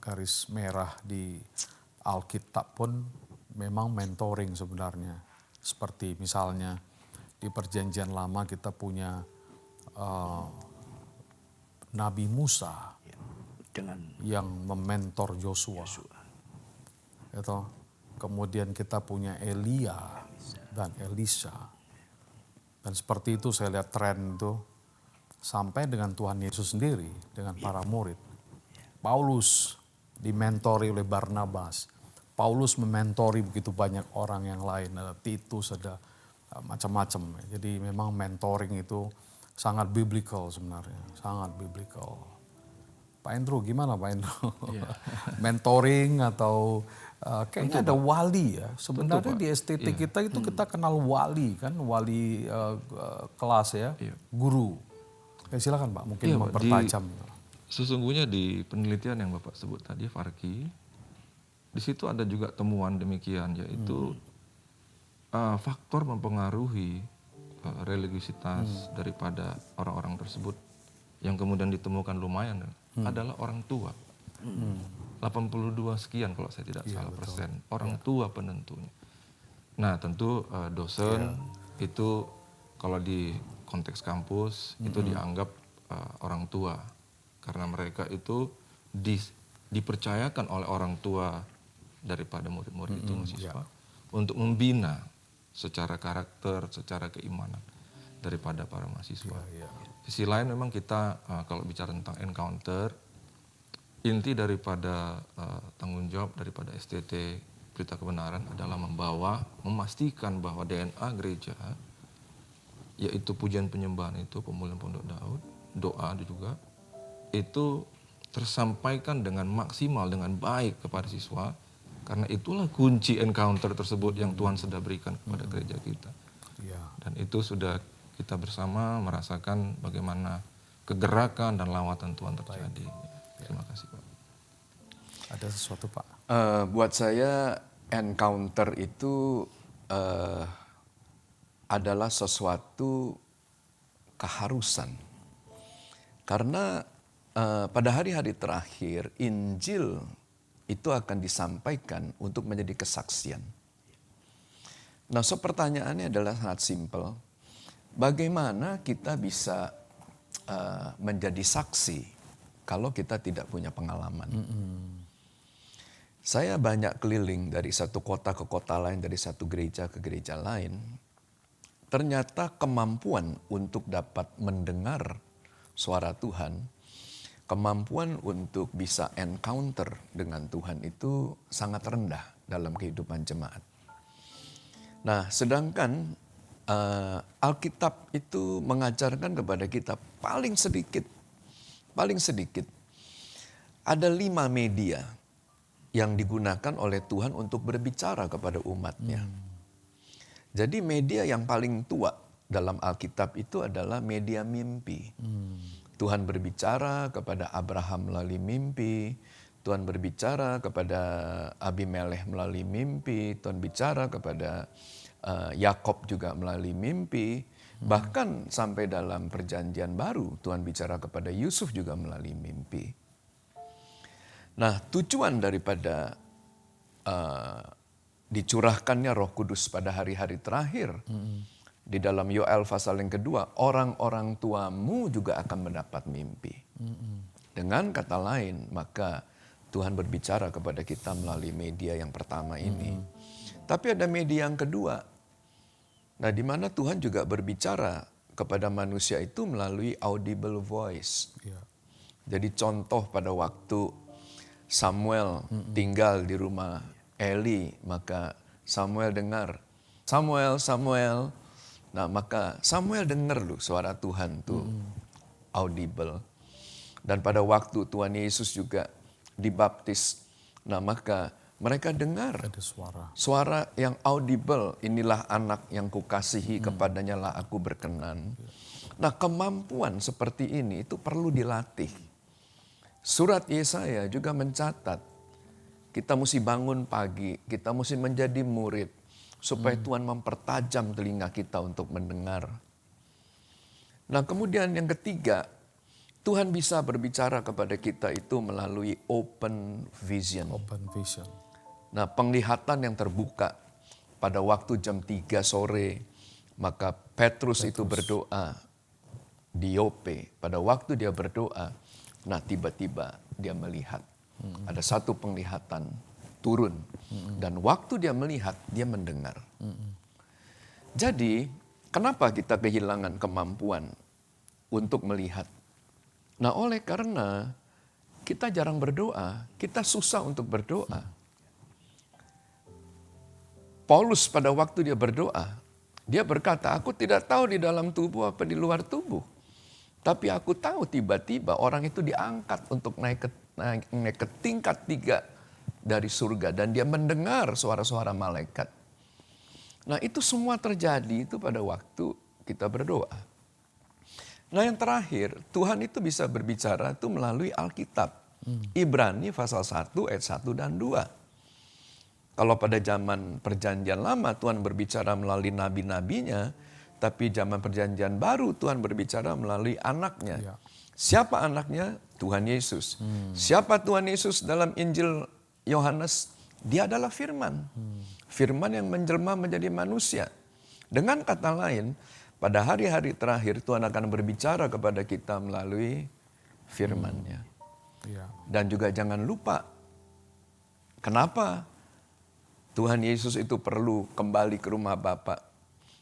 garis merah di Alkitab pun memang mentoring sebenarnya. Seperti misalnya di perjanjian lama kita punya Nabi Musa Dengan yang mementor Yosua. Gitu. Kemudian kita punya Elia dan Elisa. Dan seperti itu saya lihat tren itu sampai dengan Tuhan Yesus sendiri, dengan para murid. Paulus dimentori oleh Barnabas. Paulus mementori begitu banyak orang yang lain, ada Titus, ada macam-macam. Jadi memang mentoring itu sangat biblical sebenarnya, sangat biblical. Pak Andrew, gimana Pak Andrew? Mentoring atau kayaknya ada wali ya. Sebenarnya di STT kita itu kita kenal wali kan, wali kelas ya, guru. Silakan Pak, mungkin mempertajam. Sesungguhnya di penelitian yang Bapak sebut tadi, Farki, di situ ada juga temuan demikian, yaitu faktor mempengaruhi religiusitas daripada orang-orang tersebut yang kemudian ditemukan lumayan adalah orang tua. 82 sekian kalau saya tidak salah persen, orang tua penentunya. Nah tentu dosen itu kalau di konteks kampus itu dianggap orang tua. Karena mereka itu dipercayakan oleh orang tua daripada murid-murid itu mahasiswa untuk membina secara karakter, secara keimanan daripada para mahasiswa. Sisi lain memang kita kalau bicara tentang encounter, inti daripada tanggung jawab daripada STT Berita Kebenaran adalah memastikan bahwa DNA gereja, yaitu pujian penyembahan itu, pemulihan Pondok Daud, doa juga, itu tersampaikan dengan maksimal, dengan baik kepada siswa, karena itulah kunci encounter tersebut yang Tuhan sudah berikan kepada gereja kita. Dan itu sudah kita bersama merasakan bagaimana kegerakan dan lawatan Tuhan terjadi. Terima kasih Pak. Ada sesuatu Pak? Buat saya encounter itu adalah sesuatu keharusan. Karena pada hari-hari terakhir Injil itu akan disampaikan untuk menjadi kesaksian. Nah, so pertanyaannya adalah sangat simpel. Bagaimana kita bisa menjadi saksi kalau kita tidak punya pengalaman? Saya banyak keliling dari satu kota ke kota lain, dari satu gereja ke gereja lain. Ternyata kemampuan untuk dapat mendengar suara Tuhan, kemampuan untuk bisa encounter dengan Tuhan itu sangat rendah dalam kehidupan jemaat. Nah, sedangkan Alkitab itu mengajarkan kepada kita paling sedikit ada 5 media yang digunakan oleh Tuhan untuk berbicara kepada umatnya. Jadi media yang paling tua dalam Alkitab itu adalah media mimpi. Tuhan berbicara kepada Abraham melalui mimpi, Tuhan berbicara kepada Abimelekh melalui mimpi, Tuhan bicara kepada Yakob juga melalui mimpi, bahkan sampai dalam perjanjian baru Tuhan bicara kepada Yusuf juga melalui mimpi. Nah, tujuan daripada dicurahkannya Roh Kudus pada hari-hari terakhir, di dalam Yoel pasal yang kedua, orang-orang tuamu juga akan mendapat mimpi. Dengan kata lain, maka Tuhan berbicara kepada kita melalui media yang pertama ini. Tapi ada media yang kedua. Nah, di mana Tuhan juga berbicara kepada manusia itu melalui audible voice. Jadi contoh pada waktu Samuel tinggal di rumah Eli, maka Samuel dengar, Samuel, Samuel. Nah, maka Samuel dengar loh suara Tuhan tuh, audible. Dan pada waktu Tuhan Yesus juga dibaptis, nah maka mereka dengar Ada suara yang audible, inilah anak yang kukasihi, kepadanya lah aku berkenan. Nah, kemampuan seperti ini itu perlu dilatih. Surat Yesaya juga mencatat, kita mesti bangun pagi, kita mesti menjadi murid, supaya Tuhan mempertajam telinga kita untuk mendengar. Nah, kemudian yang ketiga, Tuhan bisa berbicara kepada kita itu melalui open vision. Nah, penglihatan yang terbuka pada waktu jam 3 sore, maka Petrus itu berdoa di Yope. Pada waktu dia berdoa, nah tiba-tiba dia melihat. Ada satu penglihatan turun. Dan waktu dia melihat, dia mendengar. Jadi, kenapa kita kehilangan kemampuan untuk melihat? Nah, oleh karena kita jarang berdoa, kita susah untuk berdoa. Paulus pada waktu dia berdoa, dia berkata, aku tidak tahu di dalam tubuh apa di luar tubuh. Tapi aku tahu tiba-tiba orang itu diangkat untuk naik ke tingkat 3 dari surga. Dan dia mendengar suara-suara malaikat. Nah, itu semua terjadi itu pada waktu kita berdoa. Nah, yang terakhir, Tuhan itu bisa berbicara itu melalui Alkitab. Ibrani pasal 1 ayat 1 dan 2. Kalau pada zaman perjanjian lama Tuhan berbicara melalui nabi-nabinya, tapi zaman perjanjian baru Tuhan berbicara melalui anaknya. Siapa anaknya? Tuhan Yesus. Siapa Tuhan Yesus dalam Injil Yohanes? Dia adalah firman. Firman yang menjelma menjadi manusia. Dengan kata lain, pada hari-hari terakhir Tuhan akan berbicara kepada kita melalui firman-Nya. Iya. Dan juga jangan lupa, kenapa Tuhan Yesus itu perlu kembali ke rumah Bapa?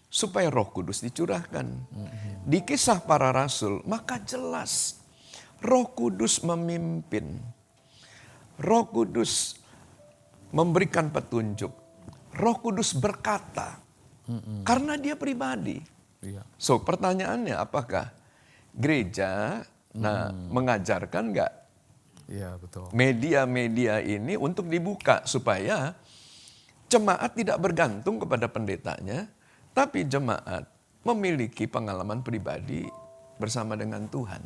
Supaya Roh Kudus dicurahkan. Di kisah para rasul, maka jelas Roh Kudus memimpin. Roh Kudus memberikan petunjuk. Roh Kudus berkata. Karena dia pribadi. Iya. So pertanyaannya, apakah gereja mengajarkan nggak Iya, betul. media-media ini untuk dibuka supaya jemaat tidak bergantung kepada pendetanya, tapi jemaat memiliki pengalaman pribadi bersama dengan Tuhan.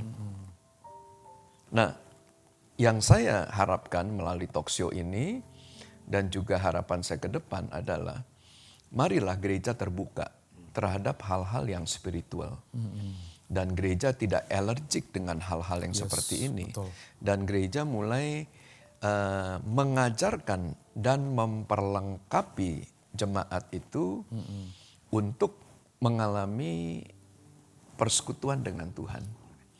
Nah, yang saya harapkan melalui talk show ini dan juga harapan saya ke depan adalah marilah gereja terbuka terhadap hal-hal yang spiritual. Dan gereja tidak alergik dengan hal-hal yang seperti ini. betul. Dan gereja mulai mengajarkan dan memperlengkapi jemaat itu untuk mengalami persekutuan dengan Tuhan.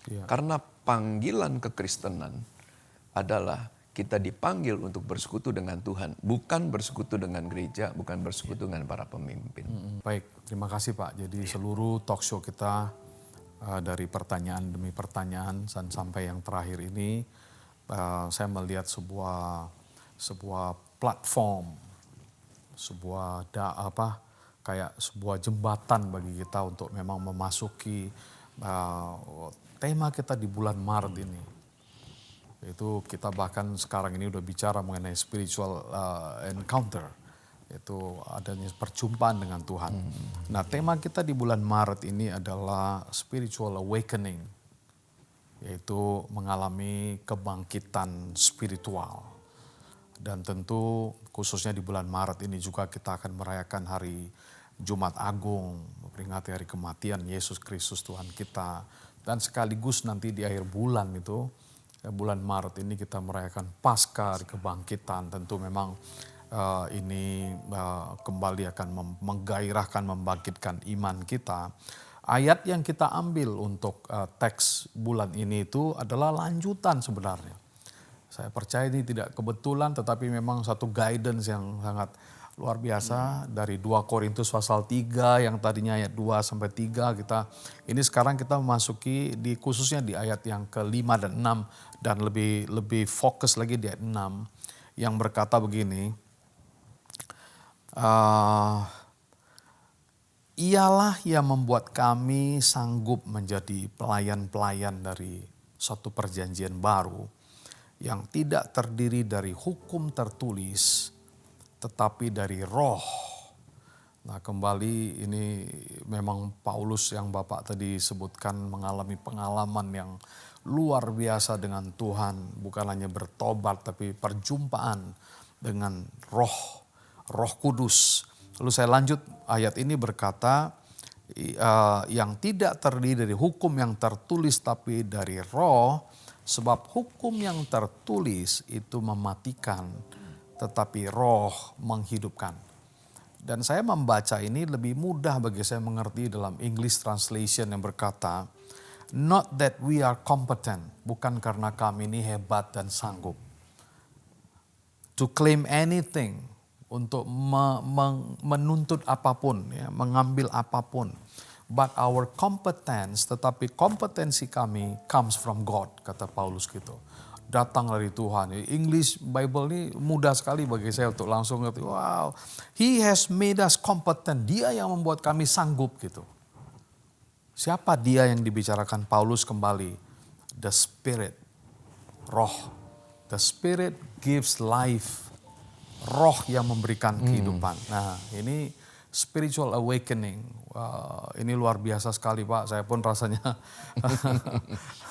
Iya. Karena panggilan kekristenan adalah kita dipanggil untuk bersekutu dengan Tuhan, bukan bersekutu dengan gereja, bukan bersekutu dengan para pemimpin. Baik, terima kasih Pak. Jadi seluruh talk show kita dari pertanyaan demi pertanyaan dan sampai yang terakhir ini, saya melihat sebuah platform, kayak sebuah jembatan bagi kita untuk memang memasuki tema kita di bulan Maret ini. Itu kita bahkan sekarang ini udah bicara mengenai spiritual encounter, itu adanya perjumpaan dengan Tuhan. Nah, tema kita di bulan Maret ini adalah spiritual awakening, yaitu mengalami kebangkitan spiritual. Dan tentu khususnya di bulan Maret ini juga kita akan merayakan hari Jumat Agung, memperingati hari kematian Yesus Kristus Tuhan kita. Dan sekaligus nanti di akhir bulan itu, bulan Maret ini kita merayakan Paskah, hari kebangkitan. Tentu memang ini kembali akan menggairahkan, membangkitkan iman kita. Ayat yang kita ambil untuk teks bulan ini itu adalah lanjutan sebenarnya. Saya percaya ini tidak kebetulan, tetapi memang satu guidance yang sangat luar biasa dari 2 Korintus pasal 3 yang tadinya ayat 2 sampai 3 ini sekarang kita memasuki khususnya di ayat yang ke-5 dan 6 dan lebih fokus lagi di ayat 6 yang berkata begini. Ialah yang membuat kami sanggup menjadi pelayan-pelayan dari suatu perjanjian baru yang tidak terdiri dari hukum tertulis tetapi dari roh. Nah, kembali ini memang Paulus yang Bapak tadi sebutkan mengalami pengalaman yang luar biasa dengan Tuhan, bukan hanya bertobat tapi perjumpaan dengan Roh Kudus. Lalu saya lanjut, ayat ini berkata yang tidak terdiri dari hukum yang tertulis tapi dari roh, sebab hukum yang tertulis itu mematikan tetapi roh menghidupkan. Dan saya membaca ini lebih mudah bagi saya mengerti dalam English translation yang berkata, not that we are competent, bukan karena kami ini hebat dan sanggup to claim anything, untuk menuntut apapun, ya, mengambil apapun. But our competence, tetapi kompetensi kami comes from God, kata Paulus gitu. Datang dari Tuhan. English Bible ini mudah sekali bagi saya untuk langsung ngerti, wow, He has made us competent. Dia yang membuat kami sanggup gitu. Siapa dia yang dibicarakan Paulus kembali? The Spirit, roh. The Spirit gives life. Roh yang memberikan kehidupan. Nah, ini spiritual awakening. Ini luar biasa sekali Pak. Saya pun rasanya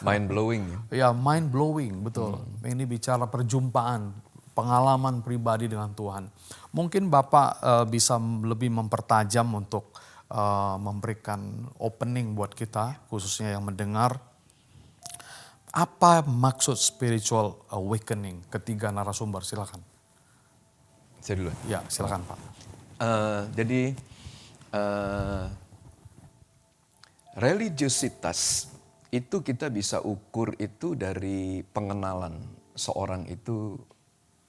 Mind blowing. ya, mind blowing, betul. Ini bicara perjumpaan, pengalaman pribadi dengan Tuhan. Mungkin Bapak bisa lebih mempertajam untuk memberikan opening buat kita, khususnya yang mendengar. Apa maksud spiritual awakening? Ketiga narasumber, silakan. Saya duluan. Ya, silakan Pak. Jadi religiositas itu kita bisa ukur itu dari pengenalan seorang itu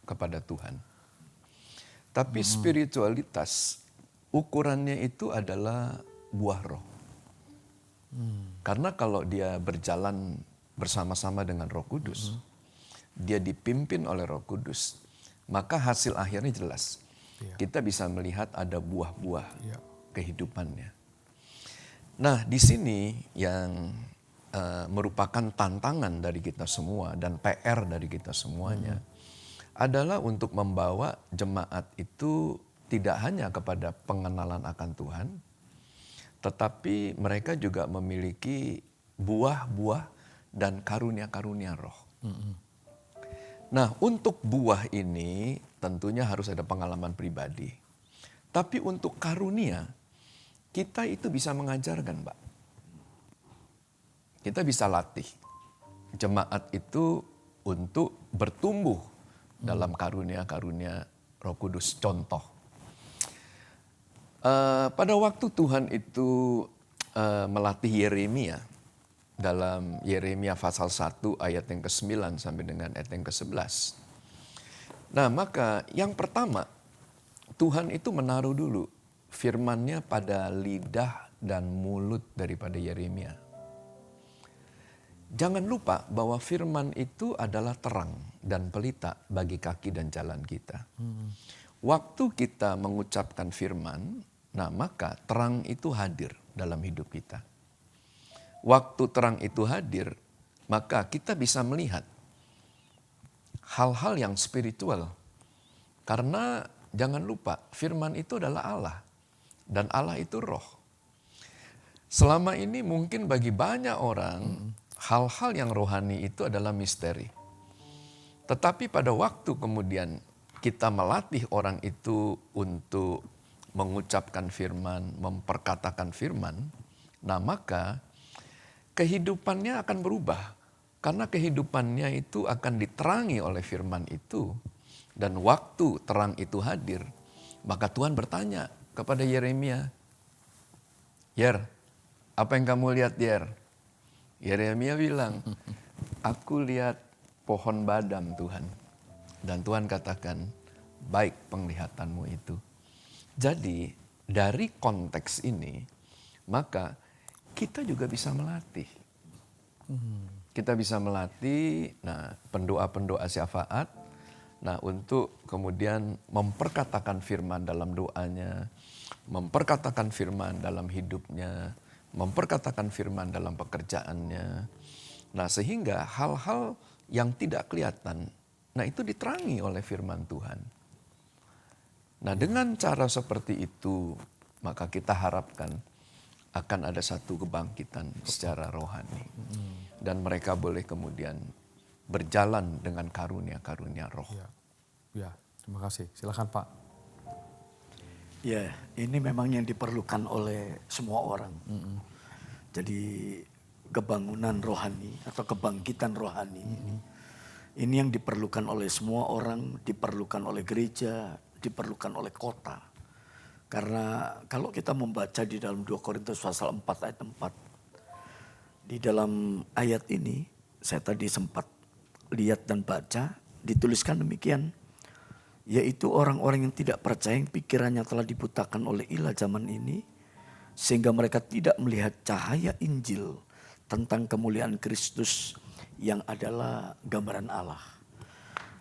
kepada Tuhan. Tapi spiritualitas ukurannya itu adalah buah roh. Karena kalau dia berjalan bersama-sama dengan Roh Kudus, dia dipimpin oleh Roh Kudus, maka hasil akhirnya jelas. Kita bisa melihat ada buah-buah kehidupannya. Nah, di sini yang merupakan tantangan dari kita semua dan PR dari kita semuanya adalah untuk membawa jemaat itu tidak hanya kepada pengenalan akan Tuhan, tetapi mereka juga memiliki buah-buah dan karunia-karunia roh. Nah, untuk buah ini tentunya harus ada pengalaman pribadi. Tapi untuk karunia, kita itu bisa mengajarkan, Pak. Kita bisa latih jemaat itu untuk bertumbuh dalam karunia-karunia Roh Kudus. Contoh, pada waktu Tuhan itu melatih Yeremia dalam Yeremia pasal 1 ayat yang ke-9 sampai dengan ayat yang ke-11. Nah, maka yang pertama Tuhan itu menaruh dulu firman-Nya pada lidah dan mulut daripada Yeremia. Jangan lupa bahwa firman itu adalah terang dan pelita bagi kaki dan jalan kita. Waktu kita mengucapkan firman, nah maka terang itu hadir dalam hidup kita. Waktu terang itu hadir, maka kita bisa melihat hal-hal yang spiritual. Karena jangan lupa, firman itu adalah Allah. Dan Allah itu roh. Selama ini mungkin bagi banyak orang, hal-hal yang rohani itu adalah misteri. Tetapi pada waktu kemudian kita melatih orang itu untuk mengucapkan firman, memperkatakan firman, nah maka kehidupannya akan berubah. Karena kehidupannya itu akan diterangi oleh firman itu. Dan waktu terang itu hadir, maka Tuhan bertanya kepada Yeremia, "Yer, apa yang kamu lihat, Yer?" Yeremia bilang, "Aku lihat pohon badam, Tuhan." Dan Tuhan katakan, "Baik penglihatanmu itu." Jadi dari konteks ini, maka kita juga bisa melatih. Kita bisa melatih, nah pendoa-pendoa syafaat, nah untuk kemudian memperkatakan firman dalam doanya, memperkatakan firman dalam hidupnya, memperkatakan firman dalam pekerjaannya. Nah sehingga hal-hal yang tidak kelihatan, nah itu diterangi oleh firman Tuhan. Nah dengan cara seperti itu, maka kita harapkan akan ada satu kebangkitan secara rohani. Dan mereka boleh kemudian berjalan dengan karunia-karunia roh. Ya, terima kasih. Silakan Pak. Ya, ini memang yang diperlukan oleh semua orang. Jadi kebangunan rohani atau kebangkitan rohani ini yang diperlukan oleh semua orang, diperlukan oleh gereja, diperlukan oleh kota. Karena kalau kita membaca di dalam 2 Korintus pasal 4 ayat 4, di dalam ayat ini saya tadi sempat lihat dan baca, dituliskan demikian, yaitu orang-orang yang tidak percaya, yang pikirannya telah dibutakan oleh ilah zaman ini, sehingga mereka tidak melihat cahaya Injil tentang kemuliaan Kristus yang adalah gambaran Allah.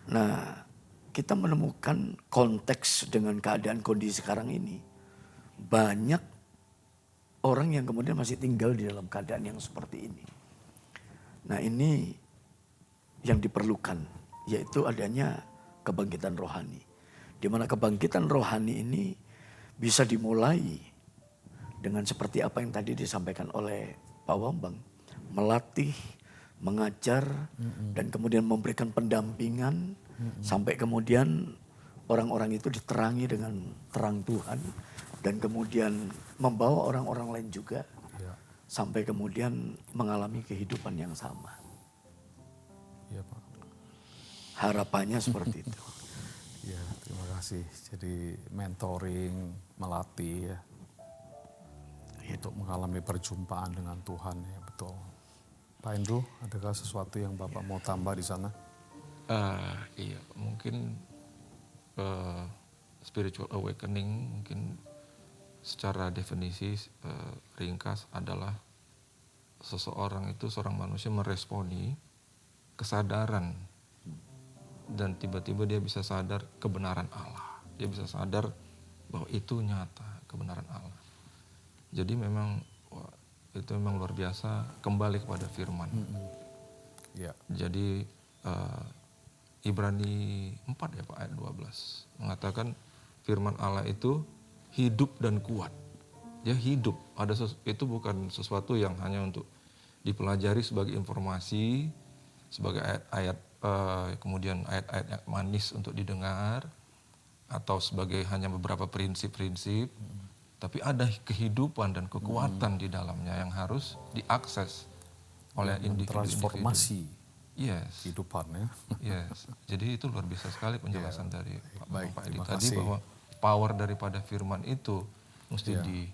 Nah, kita menemukan konteks dengan keadaan kondisi sekarang ini. Banyak orang yang kemudian masih tinggal di dalam keadaan yang seperti ini. Nah, ini yang diperlukan, yaitu adanya kebangkitan rohani. Di mana kebangkitan rohani ini bisa dimulai dengan seperti apa yang tadi disampaikan oleh Pak Bambang. Melatih, mengajar, dan kemudian memberikan pendampingan, sampai kemudian orang-orang itu diterangi dengan terang Tuhan. Dan kemudian membawa orang-orang lain juga, sampai kemudian mengalami kehidupan yang sama. Iya Pak. Harapannya seperti itu. Ya, Terima kasih. Jadi mentoring, melatih ya. Untuk mengalami perjumpaan dengan Tuhan ya, betul. Pak Andrew, adakah sesuatu yang Bapak mau tambah di sana? Iya, mungkin spiritual awakening mungkin secara definisi ringkas adalah seseorang itu, seorang manusia meresponi kesadaran dan tiba-tiba dia bisa sadar kebenaran Allah. Dia bisa sadar bahwa itu nyata kebenaran Allah. Jadi memang itu memang luar biasa kembali kepada firman. Ya. Jadi Ibrani 4 ya Pak ayat 12 mengatakan firman Allah itu hidup dan kuat. Dia hidup. Itu bukan sesuatu yang hanya untuk dipelajari sebagai informasi, sebagai ayat-ayat kemudian ayat-ayat yang manis untuk didengar atau sebagai hanya beberapa prinsip-prinsip. Tapi ada kehidupan dan kekuatan di dalamnya yang harus diakses oleh individu. Transformasi Yes. kehidupan ya. Yes. Jadi itu luar biasa sekali penjelasan dari Baik, Pak Edi terima tadi kasih. bahwa power daripada firman itu mesti di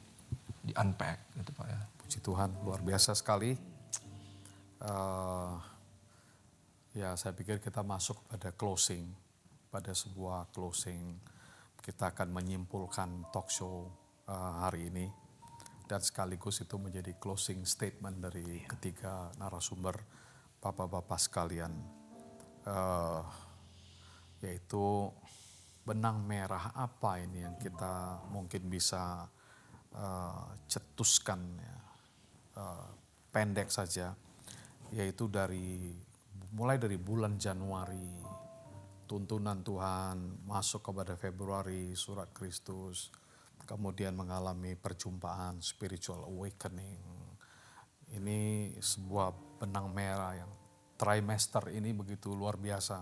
unpack gitu Pak ya. Puji Tuhan, luar biasa sekali. Ya saya pikir kita masuk pada closing, pada sebuah closing. Kita akan menyimpulkan talk show hari ini. Dan sekaligus itu menjadi closing statement dari ketiga narasumber Bapak-Bapak sekalian. Yaitu benang merah apa ini yang kita mungkin bisa cetuskan ya, pendek saja, yaitu mulai dari bulan Januari, tuntunan Tuhan masuk kepada Februari, surat Kristus, kemudian mengalami perjumpaan spiritual awakening. Ini sebuah benang merah yang trimester ini begitu luar biasa.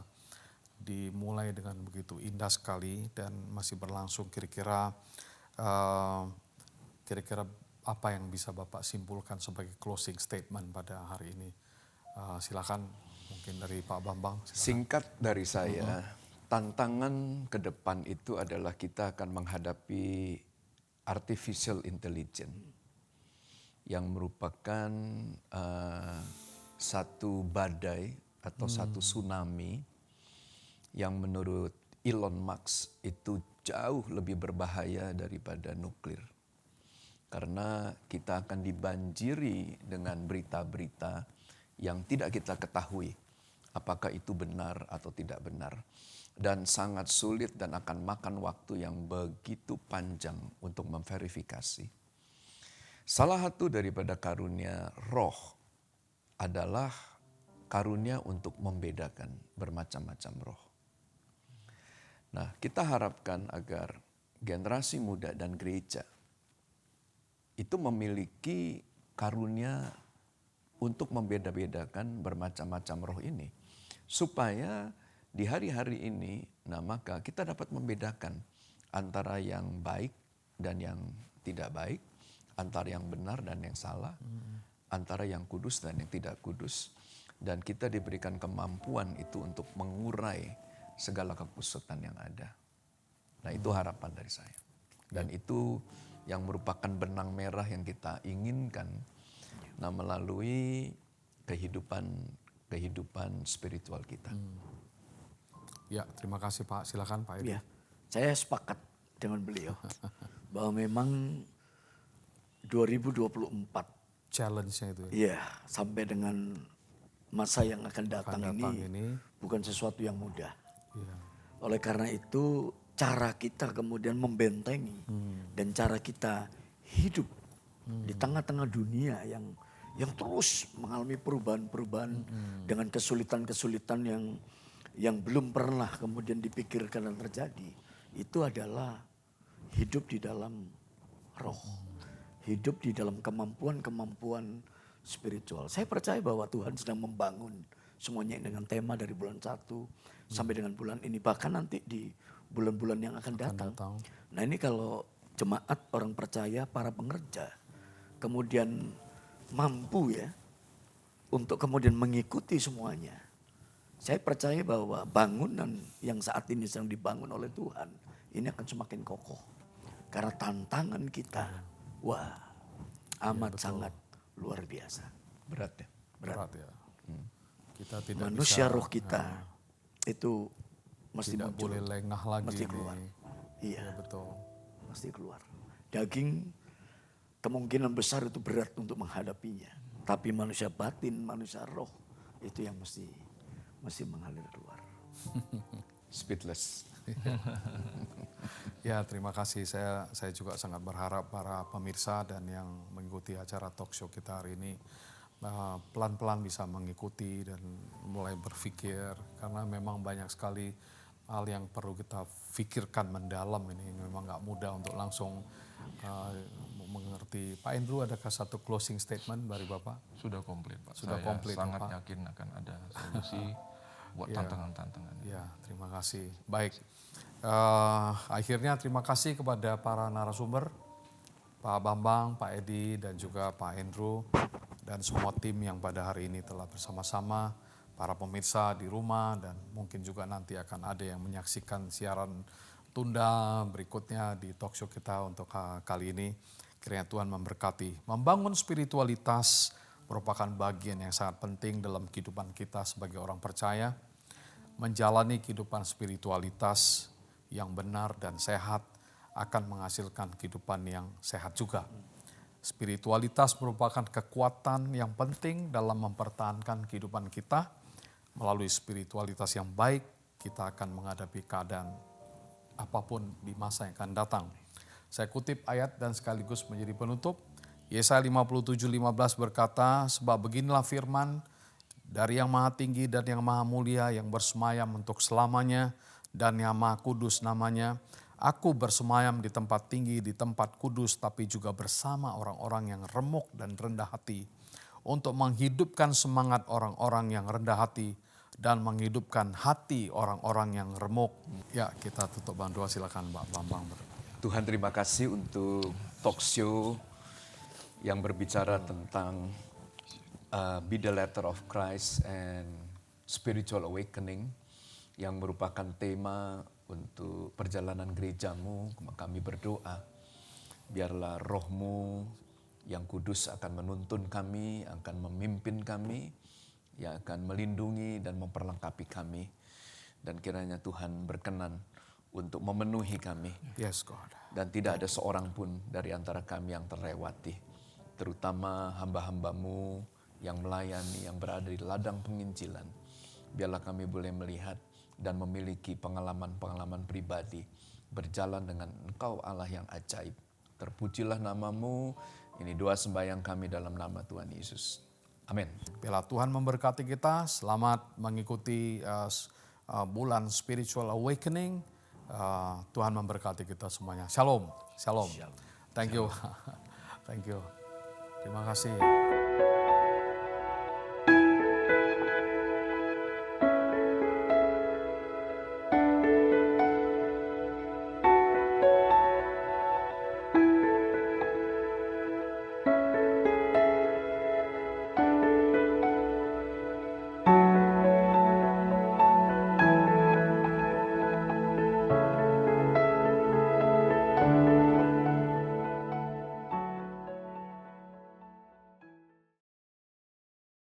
Dimulai dengan begitu indah sekali dan masih berlangsung. Kira-kira apa yang bisa Bapak simpulkan sebagai closing statement pada hari ini? Silakan mungkin dari Pak Bambang. Silakan. Singkat dari saya, tantangan ke depan itu adalah kita akan menghadapi artificial intelligence yang merupakan satu badai atau satu tsunami yang menurut Elon Musk itu jauh lebih berbahaya daripada nuklir. Karena kita akan dibanjiri dengan berita-berita yang tidak kita ketahui apakah itu benar atau tidak benar. Dan sangat sulit dan akan makan waktu yang begitu panjang untuk memverifikasi. Salah satu daripada karunia roh adalah karunia untuk membedakan bermacam-macam roh. Nah, kita harapkan agar generasi muda dan gereja itu memiliki karunia untuk membeda-bedakan bermacam-macam roh ini. Supaya di hari-hari ini, nah maka kita dapat membedakan antara yang baik dan yang tidak baik, antara yang benar dan yang salah, antara yang kudus dan yang tidak kudus. Dan kita diberikan kemampuan itu untuk mengurai segala kekusutan yang ada. Nah itu harapan dari saya. Dan itu yang merupakan benang merah yang kita inginkan. Nah melalui kehidupan spiritual kita. Ya, terima kasih Pak. Silakan Pak Edi. Ya, saya sepakat dengan beliau bahwa memang 2024 Challenge-nya itu ya. iya sampai dengan masa yang akan datang ini bukan sesuatu yang mudah. Iya. Oleh karena itu cara kita kemudian membentengi dan cara kita hidup di tengah-tengah dunia yang terus mengalami perubahan-perubahan dengan kesulitan-kesulitan yang belum pernah kemudian dipikirkan dan terjadi, itu adalah hidup di dalam roh, hidup di dalam kemampuan-kemampuan spiritual. Saya percaya bahwa Tuhan sedang membangun semuanya dengan tema dari bulan 1 sampai dengan bulan ini, bahkan nanti di bulan-bulan yang akan datang. Nah ini kalau jemaat, orang percaya, para pengerja kemudian mampu ya untuk kemudian mengikuti semuanya, Saya percaya bahwa bangunan yang saat ini sedang dibangun oleh Tuhan ini akan semakin kokoh. Karena tantangan kita, wah, amat sangat luar biasa. Berat ya, Berat ya. Kita tidak Manusia bisa, roh kita itu mesti tidak muncul, boleh lengah lagi mesti ini. keluar. Iya, Ya, betul. mesti keluar. Daging kemungkinan besar itu berat untuk menghadapinya. Tapi manusia batin, manusia roh itu yang mesti mengalir keluar. Speechless. Ya, terima kasih. Saya juga sangat berharap para pemirsa dan yang mengikuti acara talk show kita hari ini pelan-pelan bisa mengikuti dan mulai berpikir, karena memang banyak sekali hal yang perlu kita pikirkan mendalam. Ini memang nggak mudah untuk langsung mengerti. Pak Andrew, adakah satu closing statement dari Bapak? Sudah komplit Pak. Sudah Saya komplit, sangat Pak. yakin akan ada solusi buat tantangan-tantangan. Ya, terima kasih. Baik, akhirnya terima kasih kepada para narasumber, Pak Bambang, Pak Edi, dan juga Pak Andrew, dan semua tim yang pada hari ini telah bersama-sama, para pemirsa di rumah, dan mungkin juga nanti akan ada yang menyaksikan siaran tunda berikutnya di talk show kita untuk kali ini. Kiranya Tuhan memberkati. Membangun spiritualitas merupakan bagian yang sangat penting dalam kehidupan kita sebagai orang percaya. Menjalani kehidupan spiritualitas yang benar dan sehat akan menghasilkan kehidupan yang sehat juga. Spiritualitas merupakan kekuatan yang penting dalam mempertahankan kehidupan kita. Melalui spiritualitas yang baik, kita akan menghadapi keadaan apapun di masa yang akan datang. Saya kutip ayat dan sekaligus menjadi penutup. Yesaya 57:15 berkata, sebab beginilah firman dari yang maha tinggi dan yang maha mulia yang bersemayam untuk selamanya dan yang maha kudus namanya. Aku bersemayam di tempat tinggi, di tempat kudus, tapi juga bersama orang-orang yang remuk dan rendah hati, untuk menghidupkan semangat orang-orang yang rendah hati dan menghidupkan hati orang-orang yang remuk. Ya, kita tutup doa, silakan Mbak Bambang. Tuhan, terima kasih untuk talk show yang berbicara tentang Be the Letter of Christ and Spiritual Awakening, yang merupakan tema untuk perjalanan gerejamu. Kami berdoa, biarlah roh-Mu yang kudus akan menuntun kami, akan memimpin kami, yang akan melindungi dan memperlengkapi kami. Dan kiranya Tuhan berkenan untuk memenuhi kami. Yes, God. Dan tidak ada seorang pun dari antara kami yang terlewati. Terutama hamba-hamba-Mu yang melayani, yang berada di ladang penginjilan. Biarlah kami boleh melihat dan memiliki pengalaman-pengalaman pribadi berjalan dengan Engkau Allah yang ajaib. Terpujilah nama-Mu. Ini doa sembahyang kami dalam nama Tuhan Yesus. Amin. Biarlah Tuhan memberkati kita. Selamat mengikuti bulan Spiritual Awakening. Tuhan memberkati kita semuanya. Shalom. Shalom. Thank you. Thank you. Terima kasih.